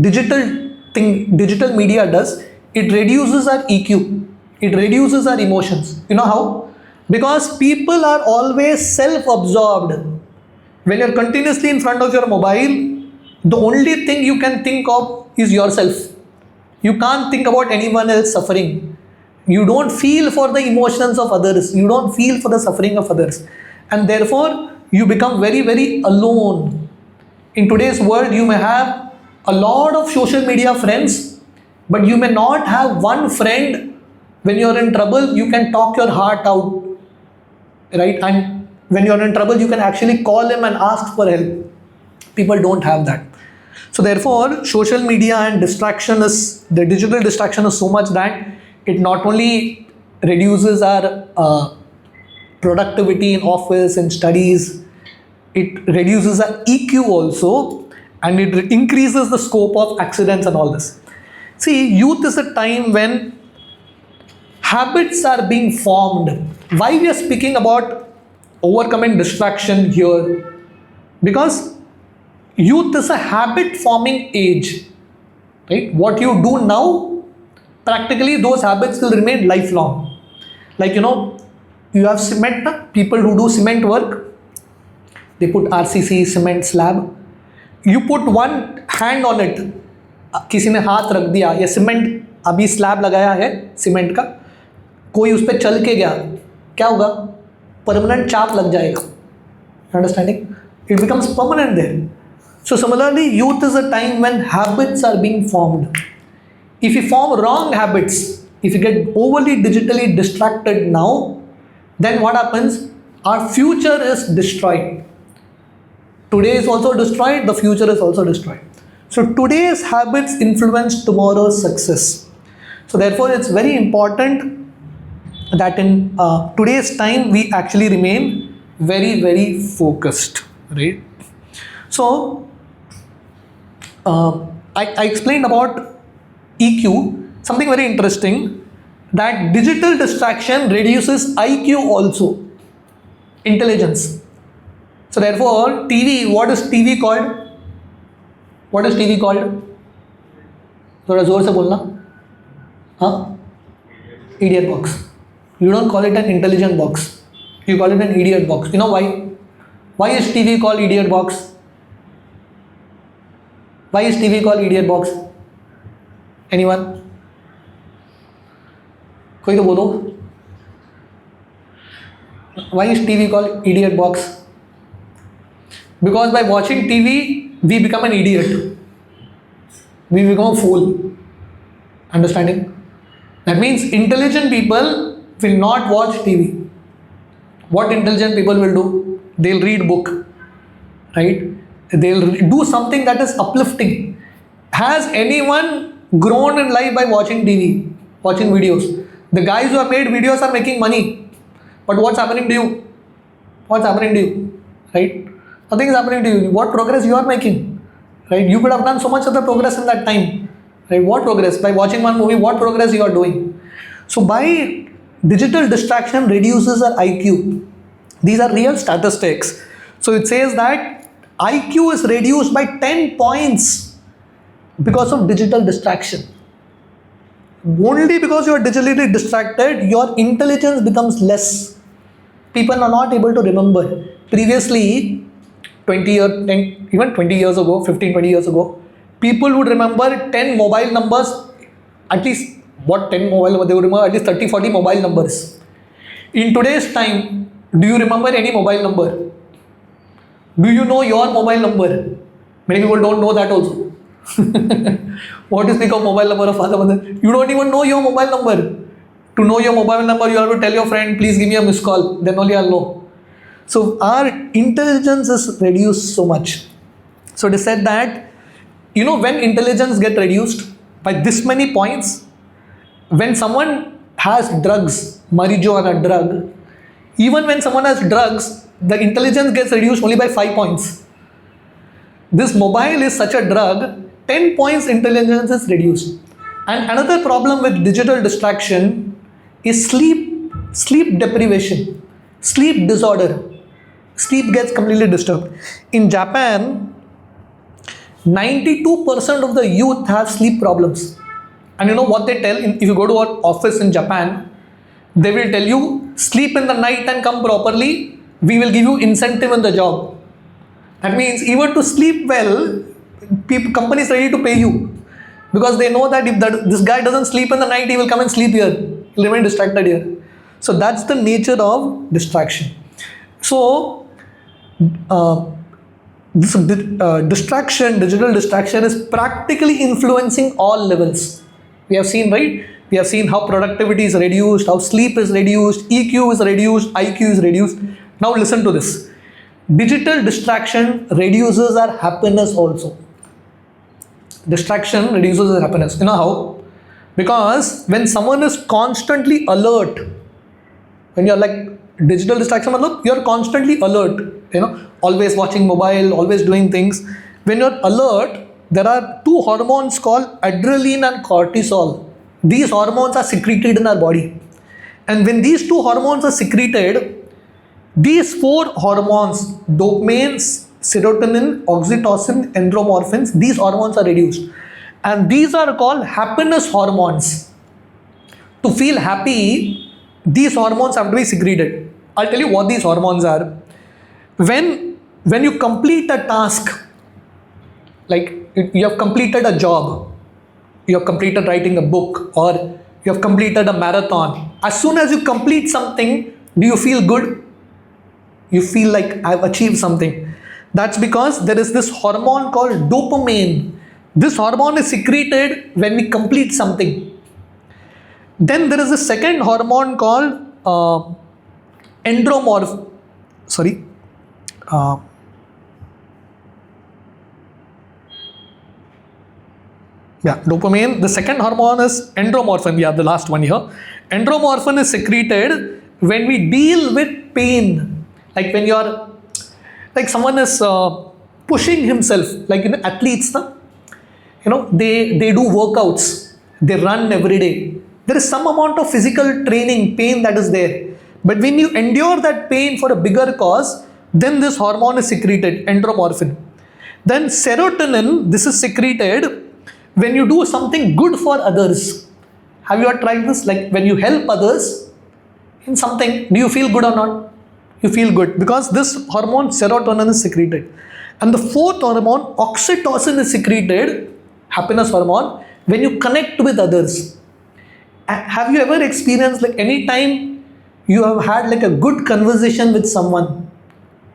digital media does? It reduces our EQ. It reduces our emotions. You know how? Because people are always self-absorbed. When you're continuously in front of your mobile, the only thing you can think of is yourself. You can't think about anyone else suffering. You don't feel for the emotions of others. You don't feel for the suffering of others. And therefore, you become very, very alone. In today's world, you may have a lot of social media friends, but you may not have one friend. When you're in trouble, you can talk your heart out. Right? And when you're in trouble, you can actually call him and ask for help. People don't have that. So therefore, social media and the digital distraction is so much that it not only reduces our productivity in office and studies, it reduces our EQ also, and it increases the scope of accidents and all this. See, youth is a time when habits are being formed. Why we are speaking about overcoming distraction here? Because youth is a habit forming age. Right? What you do now, practically those habits will remain lifelong. Like you have cement, people who do cement work, they put RCC, cement slab. You put one hand on it, किसी ने हाथ रख दिया, ये cement अभी slab लगाया है cement का, कोई उस पर चल के गया, क्या होगा? परमानेंट चाप लग जाएगा. Understanding? It becomes permanent there. So similarly, youth is a time when habits are being formed. If you form wrong habits, if you get overly digitally distracted now, then what happens? Our future is destroyed. Today is also destroyed, the future is also destroyed. So today's habits influence tomorrow's success. So therefore, it's very important that in today's time we actually remain very, very focused, right? So I explained about EQ, something very interesting, that digital distraction reduces IQ also, intelligence. So therefore, TV, what is TV called? What is TV called? थोड़ा जोर से बोलना. हाँ? Idiot box. You don't call it an intelligent box. You call it an idiot box. You know why? Why is TV called idiot box? Why is TV called idiot box? Anyone? कोई तो बोलो. Why is TV called idiot box? Because by watching TV, we become an idiot. We become a fool. Understanding? That means intelligent people will not watch TV. What intelligent people will do? They'll read book. Right? They'll do something that is uplifting. Has anyone grown in life by watching TV? Watching videos? The guys who have made videos are making money. But what's happening to you? What's happening to you? Right? Nothing is happening to you. What progress you are making? Right? You could have done so much other progress in that time. Right? What progress? By watching one movie, what progress you are doing? So by digital distraction reduces our IQ. These are real statistics. So it says that IQ is reduced by 10 points because of digital distraction. Only because you are digitally distracted, your intelligence becomes less. People are not able to remember. Previously, 20 years, even 20 years ago, 15, 20 years ago, people would remember 10 mobile numbers, at least what 10 mobile numbers, they would remember at least 30, 40 mobile numbers. In today's time, do you remember any mobile number? Do you know your mobile number? Many people don't know that also. What is the mobile number of father, mother? You don't even know your mobile number. To know your mobile number, you have to tell your friend, please give me a missed call. Then only I'll know. So our intelligence is reduced so much. So it is said that, when intelligence gets reduced by this many points, when someone has drugs, marijuana drug, even when someone has drugs, the intelligence gets reduced only by 5 points. This mobile is such a drug, 10 points intelligence is reduced. And another problem with digital distraction is sleep deprivation, sleep disorder. Sleep gets completely disturbed. In Japan, 92% of the youth have sleep problems. And you know what they tell? If you go to an office in Japan, they will tell you, sleep in the night and come properly, we will give you incentive in the job. That means even to sleep well, companies are ready to pay you. Because they know that if this guy doesn't sleep in the night, he will come and sleep here. He'll remain distracted here. So that's the nature of distraction. So, this digital distraction is practically influencing all levels. We have seen, right? We have seen how productivity is reduced, how sleep is reduced, EQ is reduced, IQ is reduced. Now listen to this. Digital distraction reduces our happiness also. Distraction reduces our happiness. You know how? Because when someone is constantly alert, when you're like digital distraction, you're constantly alert, always watching mobile, always doing things. When you're alert, there are two hormones called adrenaline and cortisol. These hormones are secreted in our body. And when these two hormones are secreted, these four hormones, dopamine, serotonin, oxytocin, endorphins, these hormones are reduced. And these are called happiness hormones. To feel happy, these hormones have to be secreted. I'll tell you what these hormones are. When you complete a task, like you have completed a job, you have completed writing a book, or you have completed a marathon. As soon as you complete something, do you feel good? You feel like I've achieved something. That's because there is this hormone called dopamine. This hormone is secreted when we complete something. Then there is a second hormone called dopamine. The second hormone is endorphin. The last one here. Endorphin is secreted when we deal with pain. Like when you're, like someone is pushing himself, like athletes, they do workouts, they run every day. There is some amount of physical training, pain that is there. But when you endure that pain for a bigger cause, then this hormone is secreted, endorphin. Then serotonin, this is secreted when you do something good for others. Have you ever tried this? Like when you help others in something, do you feel good or not? You feel good because this hormone serotonin is secreted. And the fourth hormone, oxytocin, is secreted, happiness hormone, when you connect with others. Have you ever experienced, like, any time you have had like a good conversation with someone,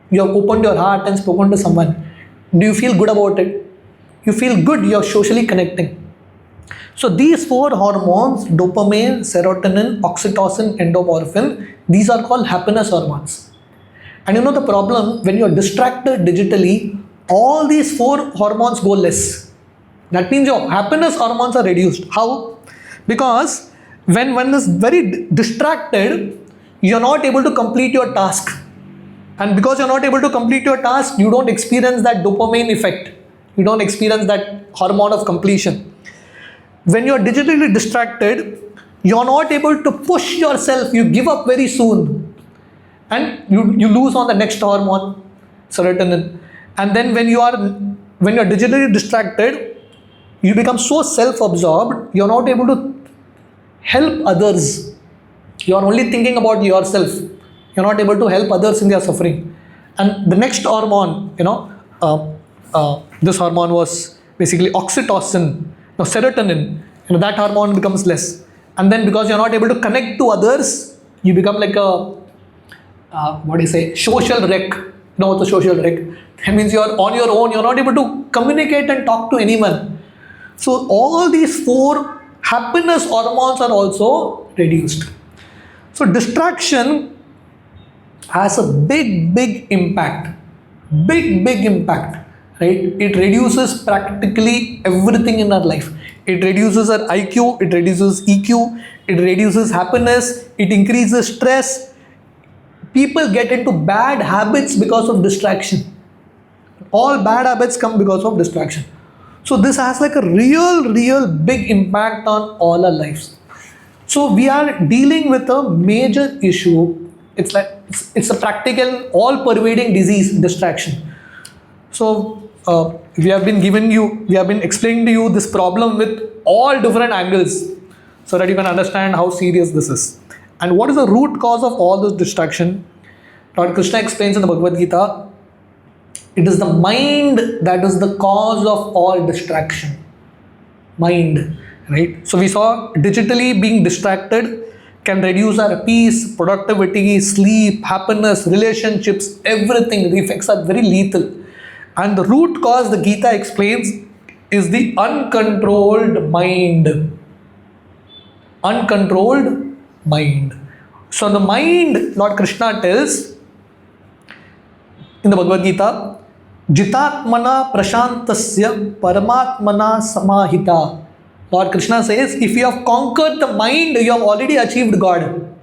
you have opened your heart and spoken to someone, do you feel good about it? You feel good, you are socially connecting. So these four hormones, dopamine, serotonin, oxytocin, endorphin, these are called happiness hormones. And you know the problem, when you are distracted digitally, all these four hormones go less. That means your happiness hormones are reduced. How? Because when one is very distracted, you are not able to complete your task. And because you are not able to complete your task, you don't experience that dopamine effect. You don't experience that hormone of completion. When you are digitally distracted, you are not able to push yourself. You give up very soon. And you lose on the next hormone, serotonin. And then when you are digitally distracted, you become so self-absorbed, you are not able to help others. You are only thinking about yourself. You are not able to help others in their suffering. And the next hormone, this hormone was basically oxytocin, no, serotonin. That hormone becomes less. And then because you are not able to connect to others, you become like a social wreck. You know what's a social wreck? That means you are on your own, you are not able to communicate and talk to anyone. So all these four happiness hormones are also reduced. So distraction has a big impact. Big impact, right? It reduces practically everything in our life. It reduces our IQ, it reduces EQ, it reduces happiness, it increases stress. People get into bad habits because of distraction. All bad habits come because of distraction. So this has like a real big impact on all our lives. So we are dealing with a major issue. It's a practical, all-pervading disease, distraction. So we have been explaining to you this problem with all different angles so that you can understand how serious this is. And what is the root cause of all this distraction? Lord Krishna explains in the Bhagavad Gita, it is the mind that is the cause of all distraction. Mind, right? So we saw digitally being distracted can reduce our peace, productivity, sleep, happiness, relationships, everything. The effects are very lethal. And the root cause, the Gita explains, is the uncontrolled mind. Uncontrolled mind. So the mind, Lord Krishna tells in the Bhagavad Gita, Jitatmana prashantasya paramatmana samahita. Lord Krishna says, if you have conquered the mind, you have already achieved God.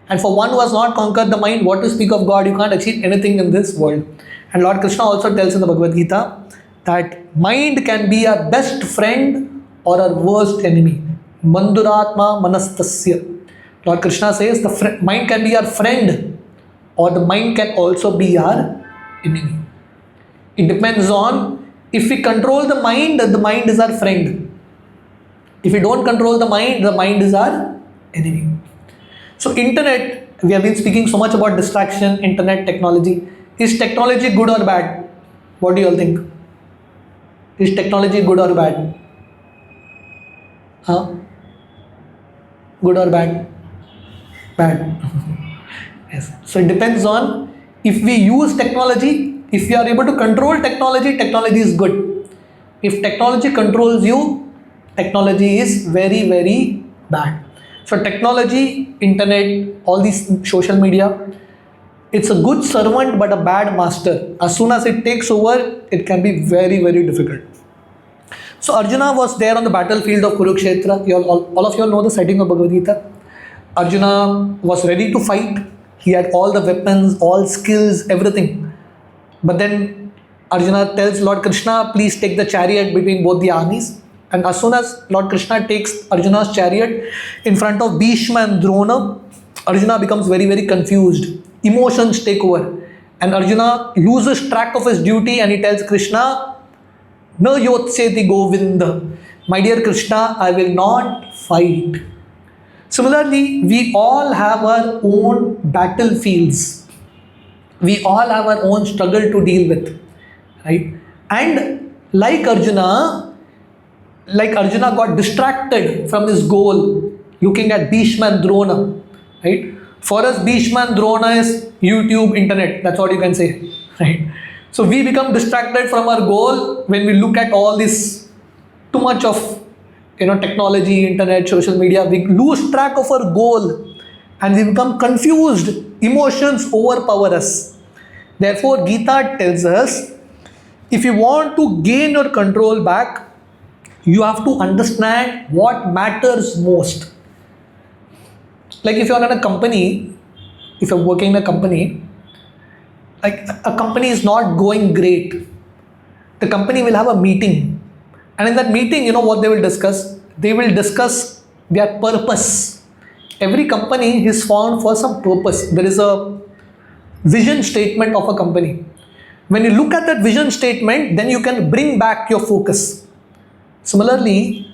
And for one who has not conquered the mind, what to speak of God? You can't achieve anything in this world. And Lord Krishna also tells in the Bhagavad Gita that mind can be our best friend or our worst enemy. Manduratma manastasya. Lord Krishna says the mind can be our friend or the mind can also be our enemy. It depends on, if we control the mind is our friend. If we don't control the mind is our enemy. So internet, we have been speaking so much about distraction, internet, technology. Is technology good or bad? What do you all think? Is technology good or bad? Good or bad? Bad. Yes. So it depends on, if we use technology, if we are able to control technology, technology is good. If technology controls you, technology is very bad. So technology, internet, all these social media, it's a good servant but a bad master. As soon as it takes over, it can be very difficult. So Arjuna was there on the battlefield of Kurukshetra. All of you all know the setting of Bhagavad Gita. Arjuna was ready to fight. He had all the weapons, all skills, everything. But then Arjuna tells Lord Krishna, please take the chariot between both the armies. And as soon as Lord Krishna takes Arjuna's chariot in front of Bhishma and Drona, Arjuna becomes very confused. Emotions take over. And Arjuna loses track of his duty and he tells Krishna, Na yotseti Govinda. My dear Krishna, I will not fight. Similarly, we all have our own battlefields. We all have our own struggle to deal with, right? And like Arjuna got distracted from his goal looking at Bhishma and Drona, right? For us, Bhishma and Drona is YouTube, internet. That's what you can say, right? So we become distracted from our goal when we look at all this too much of technology, internet, social media. We lose track of our goal and we become confused. Emotions overpower us. Therefore, Gita tells us if you want to gain your control back, you have to understand what matters most. Like if you're in a company, if you're working in a company, like a company is not going great, the company will have a meeting. And in that meeting, you know what they will discuss? They will discuss their purpose. Every company is formed for some purpose. There is a vision statement of a company. When you look at that vision statement, then you can bring back your focus. Similarly,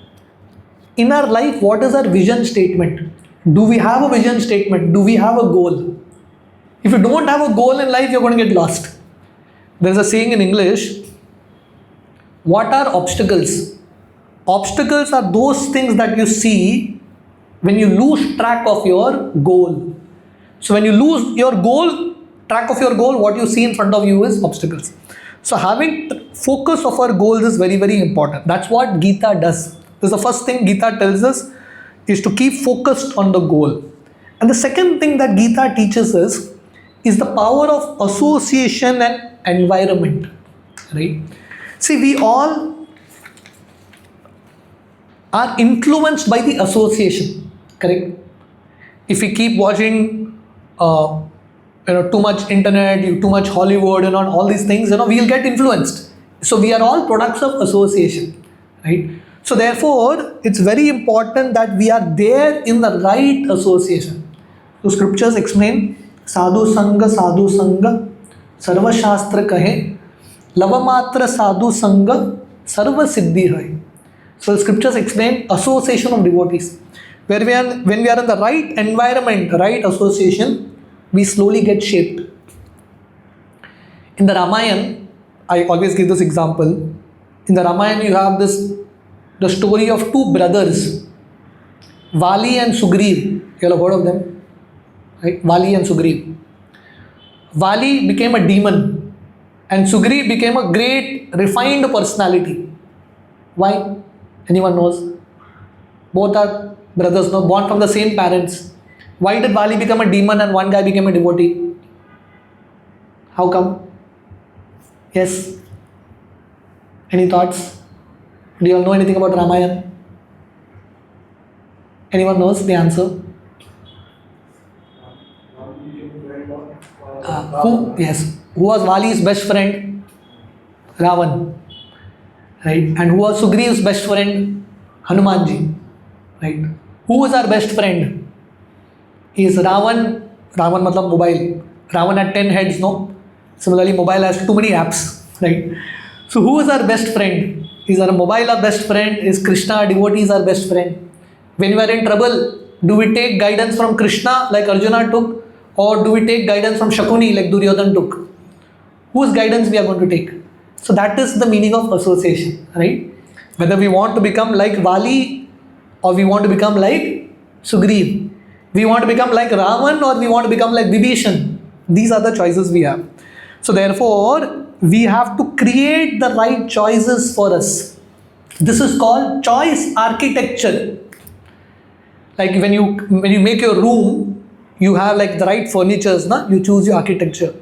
in our life, what is our vision statement? Do we have a vision statement? Do we have a goal? If you don't have a goal in life, you're going to get lost. There's a saying in English, what are obstacles? Obstacles are those things that you see when you lose track of your goal. So when you lose your goal, track of your goal, what you see in front of you is obstacles. So having focus of our goals is very, very important. That's what Gita does. This is the first thing Gita tells us, is to keep focused on the goal. And the second thing that Gita teaches us is the power of association and environment. Right? See, we all are influenced by the association. Correct? If we keep watching too much internet, too much Hollywood and all these things, we'll get influenced. So we are all products of association, right? So therefore, it's very important that we are there in the right association. So scriptures explain, sadhu sangha, sarva shastra kahe, lavamatra sadhu sangha, sarva siddhi hai. So the scriptures explain association of devotees. When we are in the right environment, right association, we slowly get shaped. In the Ramayana, I always give this example. In the Ramayana, you have the story of two brothers, Vali and Sugriv. You all have heard of them, right? Vali and Sugriv. Vali became a demon, and Sugriv became a great, refined personality. Why? Anyone knows? Both are brothers, no, born from the same parents. Why did Vali become a demon and one guy became a devotee? How come? Yes? Any thoughts? Do you all know anything about Ramayana? Anyone knows the answer? Who? Yes. Who was Vali's best friend? Ravan. Right? And who was Sugriv's best friend? Hanumanji. Right? Who was our best friend? Is Ravan matlab mobile. Ravan had 10 heads, no? Similarly, mobile has too many apps, right? So who is our best friend? Is our mobile our best friend? Is Krishna, our devotee, is our best friend? When we are in trouble, do we take guidance from Krishna like Arjuna took? Or do we take guidance from Shakuni like Duryodhan took? Whose guidance we are going to take? So that is the meaning of association, right? Whether we want to become like Vali or we want to become like Sugriv. We want to become like Ravan or we want to become like Vibhishan. These are the choices we have. So therefore, we have to create the right choices for us. This is called choice architecture. Like when you make your room, you have like the right furnitures, na? You choose your architecture.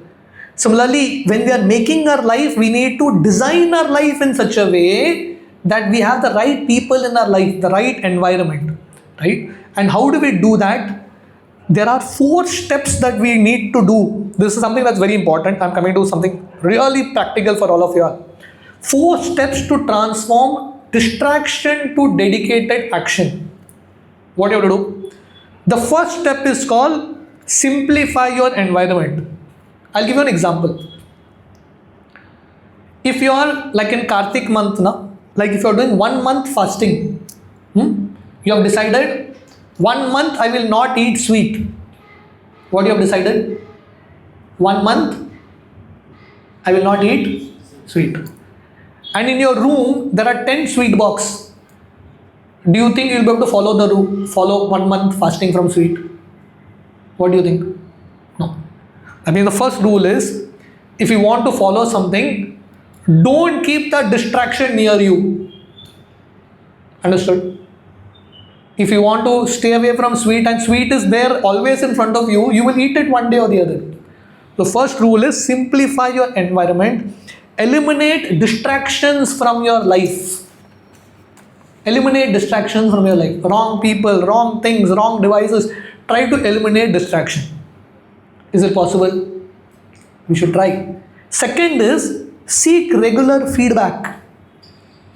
Similarly, when we are making our life, we need to design our life in such a way that we have the right people in our life, the right environment, right? And how do we do that? There are 4 steps that we need to do. This is something that's very important. I'm coming to something really practical for all of you all. 4 steps to transform distraction to dedicated action. What you have to do? The first step is called simplify your environment. I'll give you an example. If you are like in Kartik month, like if you are doing 1 month fasting, you have decided 1 month I will not eat sweet. What you have decided? 1 month I will not eat sweet. And in your room, there are 10 sweet box. Do you think you'll be able to follow the rule, follow 1 month fasting from sweet? What do you think? No. I mean, the first rule is, if you want to follow something, don't keep that distraction near you. Understood? If you want to stay away from sweet and sweet is there always in front of you, you will eat it one day or the other. The first rule is simplify your environment, eliminate distractions from your life. Eliminate distractions from your life. Wrong people, wrong things, wrong devices. Try to eliminate distraction. Is it possible? We should try. Second is seek regular feedback.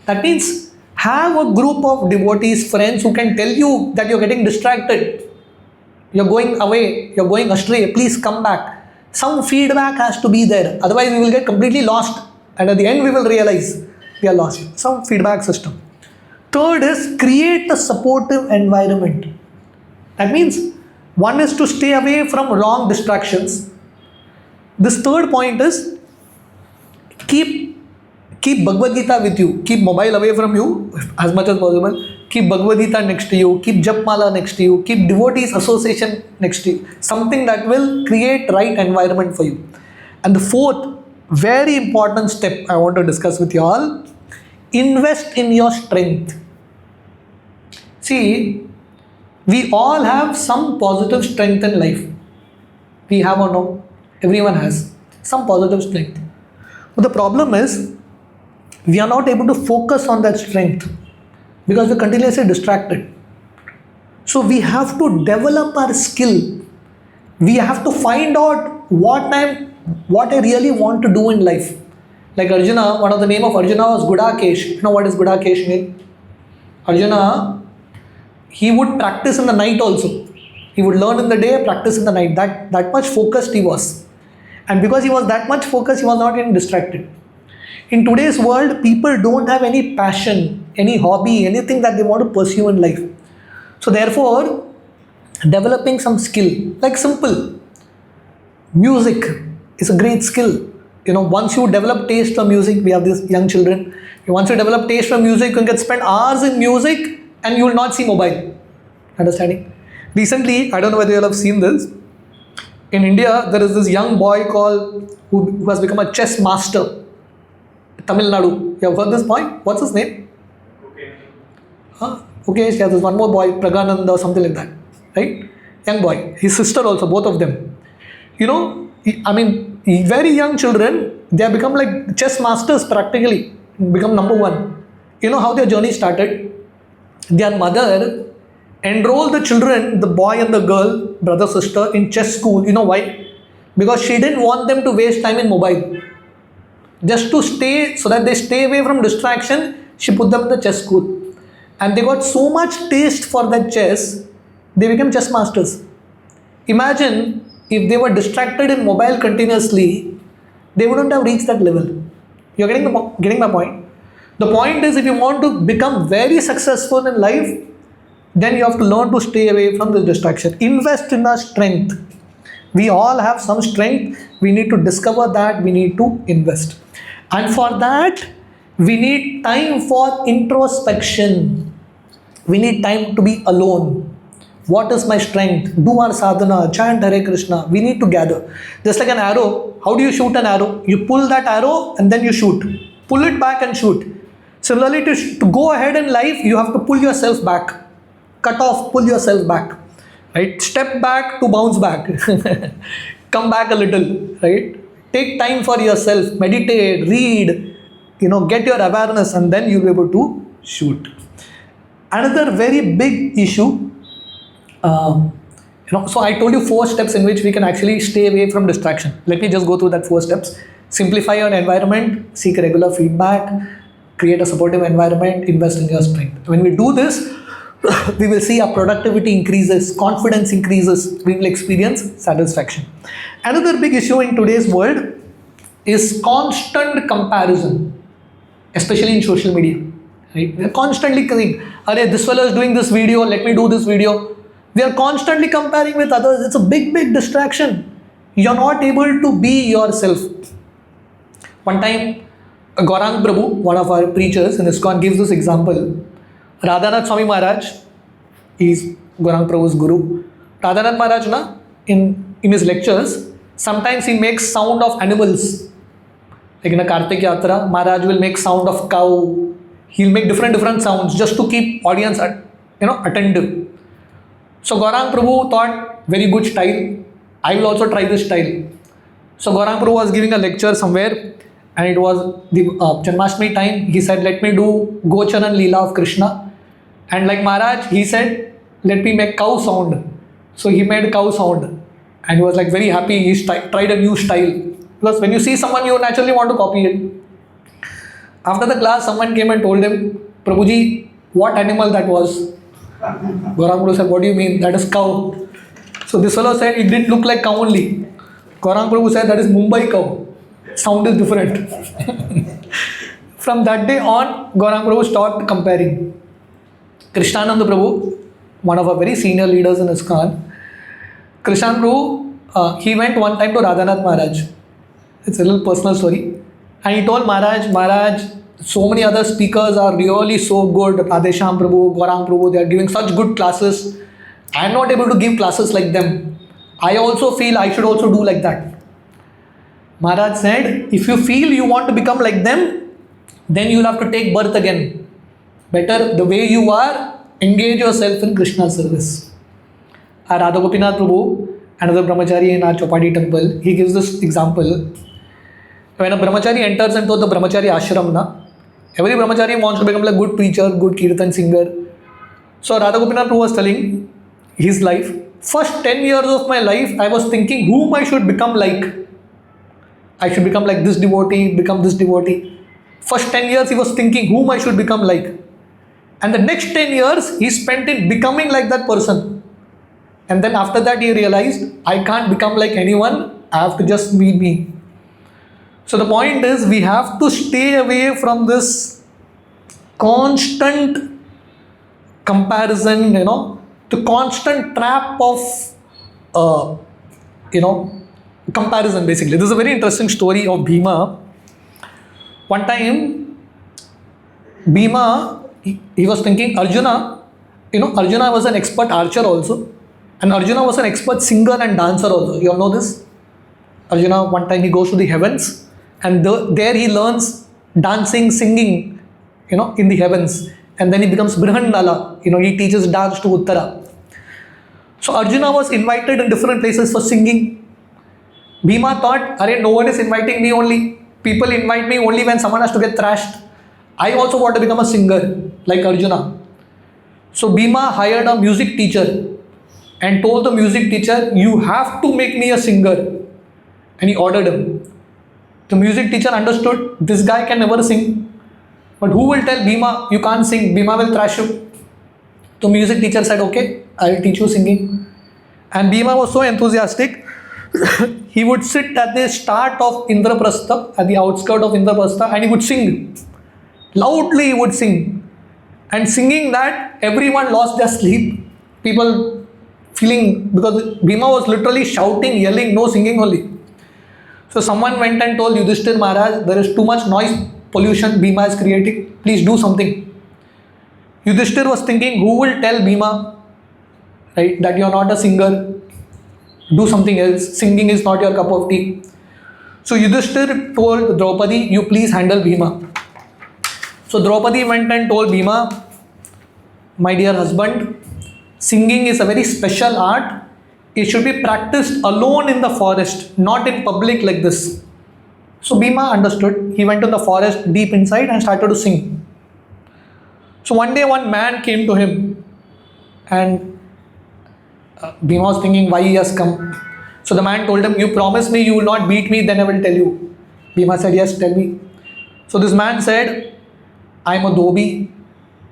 That means have a group of devotees, friends who can tell you that you're getting distracted. You're going away, you're going astray, please come back. Some feedback has to be there. Otherwise we will get completely lost. And at the end we will realize we are lost. Some feedback system. Third is create a supportive environment. That means one is to stay away from wrong distractions. This third point is keep Bhagavad Gita with you. Keep mobile away from you as much as possible. Keep Bhagavad Gita next to you. Keep Japmala next to you. Keep devotees association next to you. Something that will create right environment for you. And the fourth very important step I want to discuss with you all, invest in your strength. See, we all have some positive strength in life. We have or no? Everyone has some positive strength. But the problem is, we are not able to focus on that strength because we're continuously distracted. So we have to develop our skill. We have to find out what I really want to do in life. Like Arjuna, one of the name of Arjuna was Gudakesh. You know what is Gudakesh mean? Arjuna, he would practice in the night also. He would learn in the day, practice in the night. That much focused he was. And because he was that much focused, he was not getting distracted. In today's world, people don't have any passion, any hobby, anything that they want to pursue in life. So therefore, developing some skill, like simple, music is a great skill. You know, once you develop taste for music, we have these young children. Once you develop taste for music, you can spend hours in music and you will not see mobile. Understanding? Recently, I don't know whether you all have seen this. In India, there is this young boy who has become a chess master. Tamil Nadu. You have heard this boy? What's his name? Okay. Okay, yeah, there's one more boy, Pragananda or something like that. Right? Young boy. His sister also, both of them. You know, I mean, very young children, they have become like chess masters practically. Become number one. You know how their journey started? Their mother enrolled the children, the boy and the girl, brother, sister, in chess school. You know why? Because she didn't want them to waste time in mobile. Just to stay, so that they stay away from distraction, she put them in the chess school. And they got so much taste for that chess, they became chess masters. Imagine if they were distracted in mobile continuously, they wouldn't have reached that level. You're getting my point? The point is, if you want to become very successful in life, then you have to learn to stay away from this distraction. Invest in our strength. We all have some strength. We need to discover that. We need to invest. And for that, we need time for introspection. We need time to be alone. What is my strength? Do our sadhana, chant Hare Krishna. We need to gather. Just like an arrow. How do you shoot an arrow? You pull that arrow and then you shoot. Pull it back and shoot. Similarly, to go ahead in life, you have to pull yourself back. Cut off, pull yourself back. Right? Step back to bounce back. Come back a little. Right? Take time for yourself. Meditate, read. Get your awareness, and then you'll be able to shoot. Another very big issue. So I told you 4 steps in which we can actually stay away from distraction. Let me just go through that 4 steps. Simplify your environment, seek regular feedback, create a supportive environment, invest in your strength. When we do this, we will see our productivity increases, confidence increases, we will experience satisfaction. Another big issue in today's world is constant comparison, especially in social media. Right? We are constantly saying, this fellow is doing this video, let me do this video. We are constantly comparing with others. It's a big, big distraction. You're not able to be yourself. One time, Gaurang Prabhu, one of our preachers in ISKCON, gives this example. Radhanath Swami Maharaj, he's Gaurang Prabhu's guru. Radhanath Maharaj, in his lectures, sometimes he makes sound of animals. Like in a Kartik Yatra, Maharaj will make sound of cow. He'll make different sounds just to keep audience, attentive. So Gaurang Prabhu thought, very good style. I will also try this style. So Gaurang Prabhu was giving a lecture somewhere, and it was the Janmashtami time. He said, let me do Gocharan Leela of Krishna. And like Maharaj, he said, let me make cow sound. So he made cow sound. And he was like very happy. He tried a new style. Because when you see someone, you naturally want to copy it. After the class, someone came and told him, Prabhuji, what animal that was? Gaurang Prabhu said, what do you mean? That is cow. So this fellow said, it didn't look like cow only. Gaurang Prabhu said, that is Mumbai cow. Sound is different. From that day on, Gaurang Prabhu stopped comparing. Krishnananda Prabhu, one of our very senior leaders in ISKCON, Krishnananda Prabhu, he went one time to Radhanath Maharaj. It's a little personal story. And he told Maharaj, so many other speakers are really so good. Radhesham Prabhu, Gaurang Prabhu, they are giving such good classes. I am not able to give classes like them. I also feel I should also do like that. Maharaj said, if you feel you want to become like them, then you will have to take birth again. Better the way you are, engage yourself in Krishna service. Our Radha Gopinath Prabhu, another brahmachari in our Chopadi temple, he gives this example. When a brahmachari enters into the brahmachari ashram, every brahmachari wants to become like good preacher, good kirtan singer. So Radha Gopinath Prabhu was telling his life, first 10 years of my life, I was thinking whom I should become like. I should become like this devotee, become this devotee. First 10 years he was thinking whom I should become like. And the next 10 years he spent in becoming like that person. And then after that he realized, I can't become like anyone, I have to just be me. So the point is, we have to stay away from this constant comparison, the constant trap of, comparison basically. This is a very interesting story of Bhima. One time, Bhima, he was thinking Arjuna, Arjuna was an expert archer also. And Arjuna was an expert singer and dancer also. You all know this? Arjuna, one time he goes to the heavens and there he learns dancing, singing, in the heavens. And then he becomes Brihandala, he teaches dance to Uttara. So Arjuna was invited in different places for singing. Bhima thought, no one is inviting me only. People invite me only when someone has to get thrashed. I also want to become a singer like Arjuna. So Bhima hired a music teacher and told the music teacher, you have to make me a singer. And he ordered him. The music teacher understood, this guy can never sing. But who will tell Bhima, you can't sing, Bhima will thrash you. The music teacher said, okay, I will teach you singing. And Bhima was so enthusiastic, he would sit at the start of Indraprastha, at the outskirt of Indraprastha, and he would sing. Loudly he would sing. And singing that, everyone lost their sleep. People feeling, because Bhima was literally shouting, yelling, no singing only. So someone went and told Yudhishthir Maharaj, there is too much noise pollution Bhima is creating. Please do something. Yudhishthir was thinking, who will tell Bhima, right, that you are not a singer? Do something else. Singing is not your cup of tea. So Yudhishthir told Draupadi, you please handle Bhima. So Draupadi went and told Bhima, my dear husband, singing is a very special art. It should be practiced alone in the forest, not in public like this. So Bhima understood. He went to the forest deep inside and started to sing. So one day one man came to him and Bhima was thinking why he has come. So the man told him, you promise me you will not beat me, then I will tell you. Bhima said, yes, tell me. So this man said, I am a dhobi.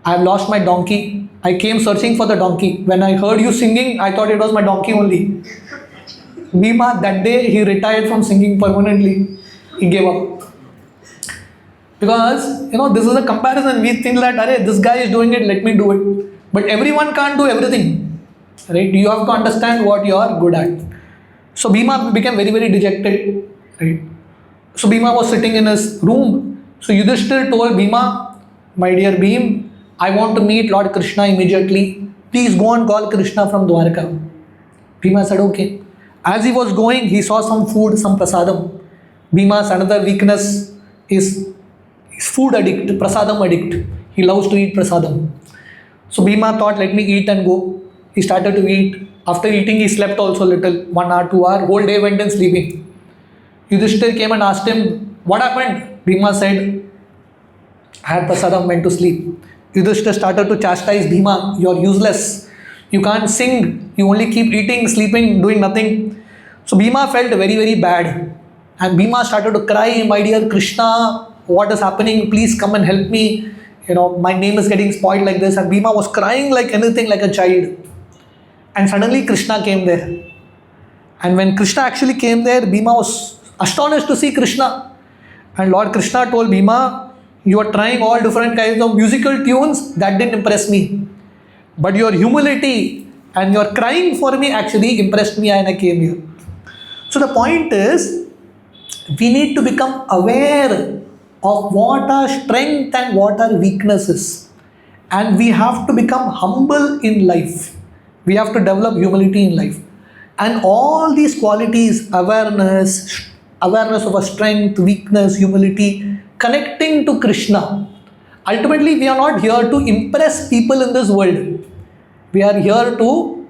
I have lost my donkey. I came searching for the donkey. When I heard you singing, I thought it was my donkey only. Bhima, that day he retired from singing permanently. He gave up. Because, this is a comparison. We think that, this guy is doing it, let me do it. But everyone can't do everything. Right? You have to understand what you are good at. So Bhima became very, very dejected. Right? So Bhima was sitting in his room. So Yudhishthir told Bhima, my dear Bhim, I want to meet Lord Krishna immediately. Please go and call Krishna from Dwarka. Bhima said, okay. As he was going, he saw some food, some prasadam. Bhima's another weakness is food addict, prasadam addict. He loves to eat prasadam. So Bhima thought, let me eat and go. He started to eat. After eating, he slept also little, 1 hour, 2 hour. Whole day went in sleeping. Yudhishthir came and asked him, what happened? Bhima said, I had prasadam, went to sleep. Yudhishthir started to chastise Bhima, you're useless. You can't sing. You only keep eating, sleeping, doing nothing. So Bhima felt very, very bad. And Bhima started to cry, my dear Krishna, what is happening? Please come and help me. My name is getting spoiled like this. And Bhima was crying like anything, like a child. And suddenly Krishna came there. And when Krishna actually came there, Bhima was astonished to see Krishna. And Lord Krishna told Bhima, you are trying all different kinds of musical tunes, that didn't impress me. But your humility and your crying for me actually impressed me and I came here. So the point is, we need to become aware of what our strength and what our weakness is. And we have to become humble in life. We have to develop humility in life. And all these qualities, awareness of our strength, weakness, humility, connecting to Krishna. Ultimately, we are not here to impress people in this world. We are here to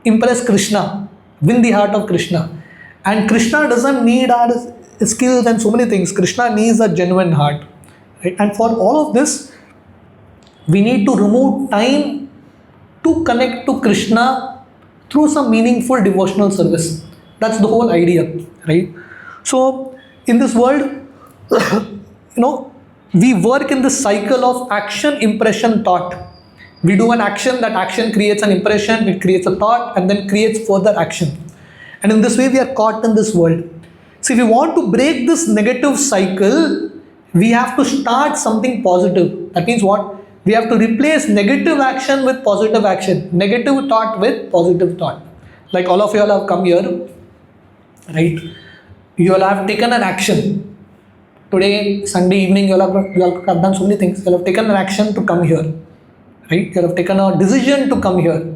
impress Krishna, win the heart of Krishna. And Krishna doesn't need our skills and so many things. Krishna needs a genuine heart. Right? And for all of this, we need to remove time to connect to Krishna through some meaningful devotional service. That's the whole idea, right? So, in this world, we work in the cycle of action, impression, thought. We do an action, that action creates an impression, it creates a thought, and then creates further action. And in this way, we are caught in this world. So, if we want to break this negative cycle, we have to start something positive. That means what? We have to replace negative action with positive action, negative thought with positive thought. Like all of you all have come here, right? You all have taken an action. Today, Sunday evening, you all have done so many things. You all have taken an action to come here, right? You all have taken a decision to come here.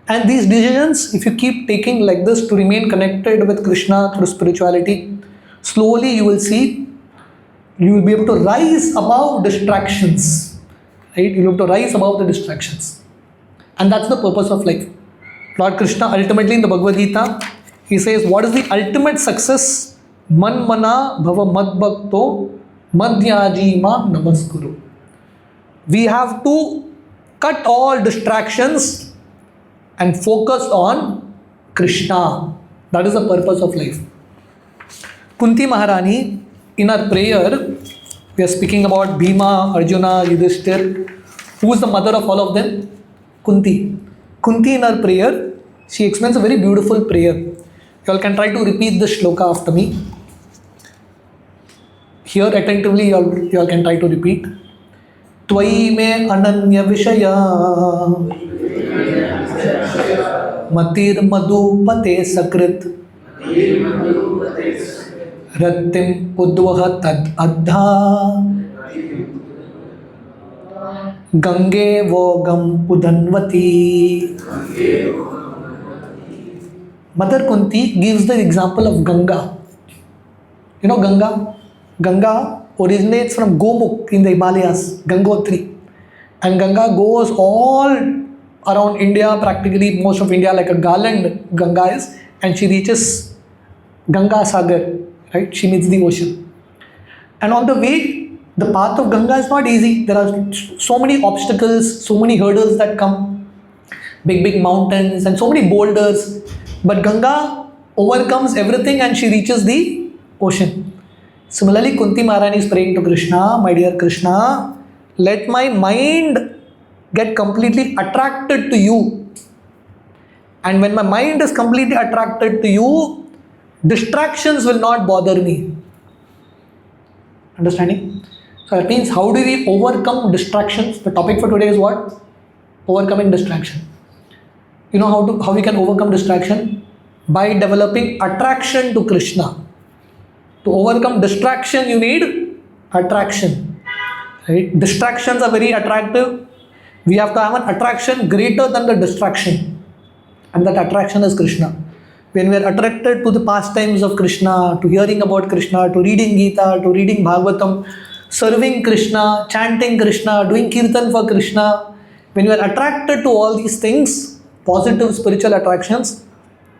And these decisions, if you keep taking like this to remain connected with Krishna through spirituality, slowly you will see, you will be able to rise above distractions. Right? You have to rise above the distractions. And that's the purpose of life. Lord Krishna ultimately in the Bhagavad Gita, he says, what is the ultimate success? Manmana bhava madbhakto madhyajima namaskuru. We have to cut all distractions and focus on Krishna. That is the purpose of life. Kunti Maharani, in our prayer, we are speaking about Bhima, Arjuna, Yudhishthir. Who is the mother of all of them? Kunti. Kunti in her prayer, she explains a very beautiful prayer. You all can try to repeat this shloka after me. Here attentively, you all can try to repeat. Tvai me ananya vishaya matir madhupate sakrit Rattim udvaha tad adha Gange vogam pudanvati. Mother Kunti gives the example of Ganga. You know Ganga? Ganga originates from Gomukh in the Himalayas, Gangotri. And Ganga goes all around India, practically most of India, like a garland Ganga is, and she reaches Ganga Sagar. Right? She meets the ocean. And on the way, the path of Ganga is not easy. There are so many obstacles, so many hurdles that come. Big mountains and so many boulders. But Ganga overcomes everything and she reaches the ocean. Similarly, Kunti Maharani is praying to Krishna, my dear Krishna, let my mind get completely attracted to you. And when my mind is completely attracted to you, distractions will not bother me. Understanding? So that means how do we overcome distractions? The topic for today is what? Overcoming distraction. You know how we can overcome distraction? By developing attraction to Krishna. To overcome distraction, you need attraction. Right? Distractions are very attractive. We have to have an attraction greater than the distraction. And that attraction is Krishna. When we are attracted to the pastimes of Krishna, to hearing about Krishna, to reading Gita, to reading Bhagavatam, serving Krishna, chanting Krishna, doing kirtan for Krishna, when you are attracted to all these things, positive spiritual attractions,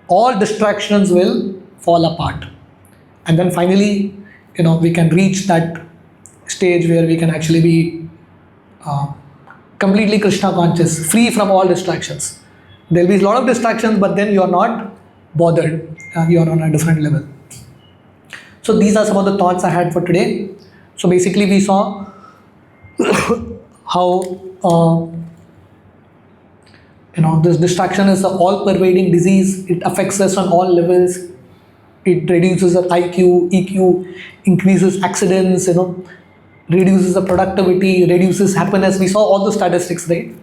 all distractions will fall apart. And then finally, we can reach that stage where we can actually be completely Krishna conscious, free from all distractions. There will be a lot of distractions, but then you are not bothered. You are on a different level. So these are some of the thoughts I had for today. So basically we saw how this distraction is an all-pervading disease. It affects us on all levels. It reduces our IQ, EQ, increases accidents, reduces the productivity, reduces happiness. We saw all the statistics, right?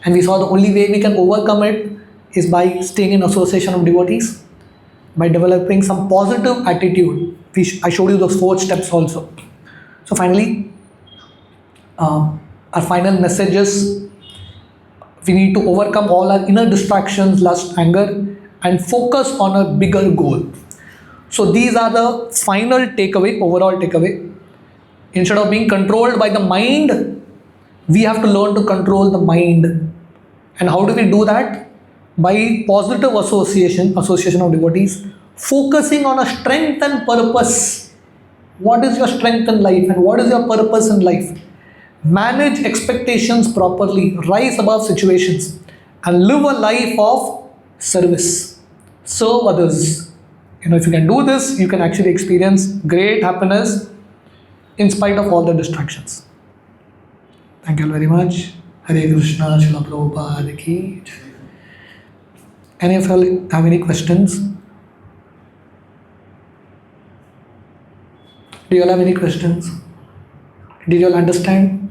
And we saw the only way we can overcome it is by staying in association of devotees, by developing some positive attitude. I showed you those 4 steps also. So finally, our final message is we need to overcome all our inner distractions, lust, anger, and focus on a bigger goal. So these are the final takeaway, overall takeaway. Instead of being controlled by the mind, we have to learn to control the mind. And how do we do that? By positive association of devotees, focusing on a strength and purpose. What is your strength in life and what is your purpose in life? Manage expectations properly, rise above situations, and live a life of service. Serve others. If you can do this, you can actually experience great happiness in spite of all the distractions. Thank you all very much. Hare Krishna, Srila Prabhupada ki Jai. Any of you have any questions? Do you all have any questions? Did you all understand?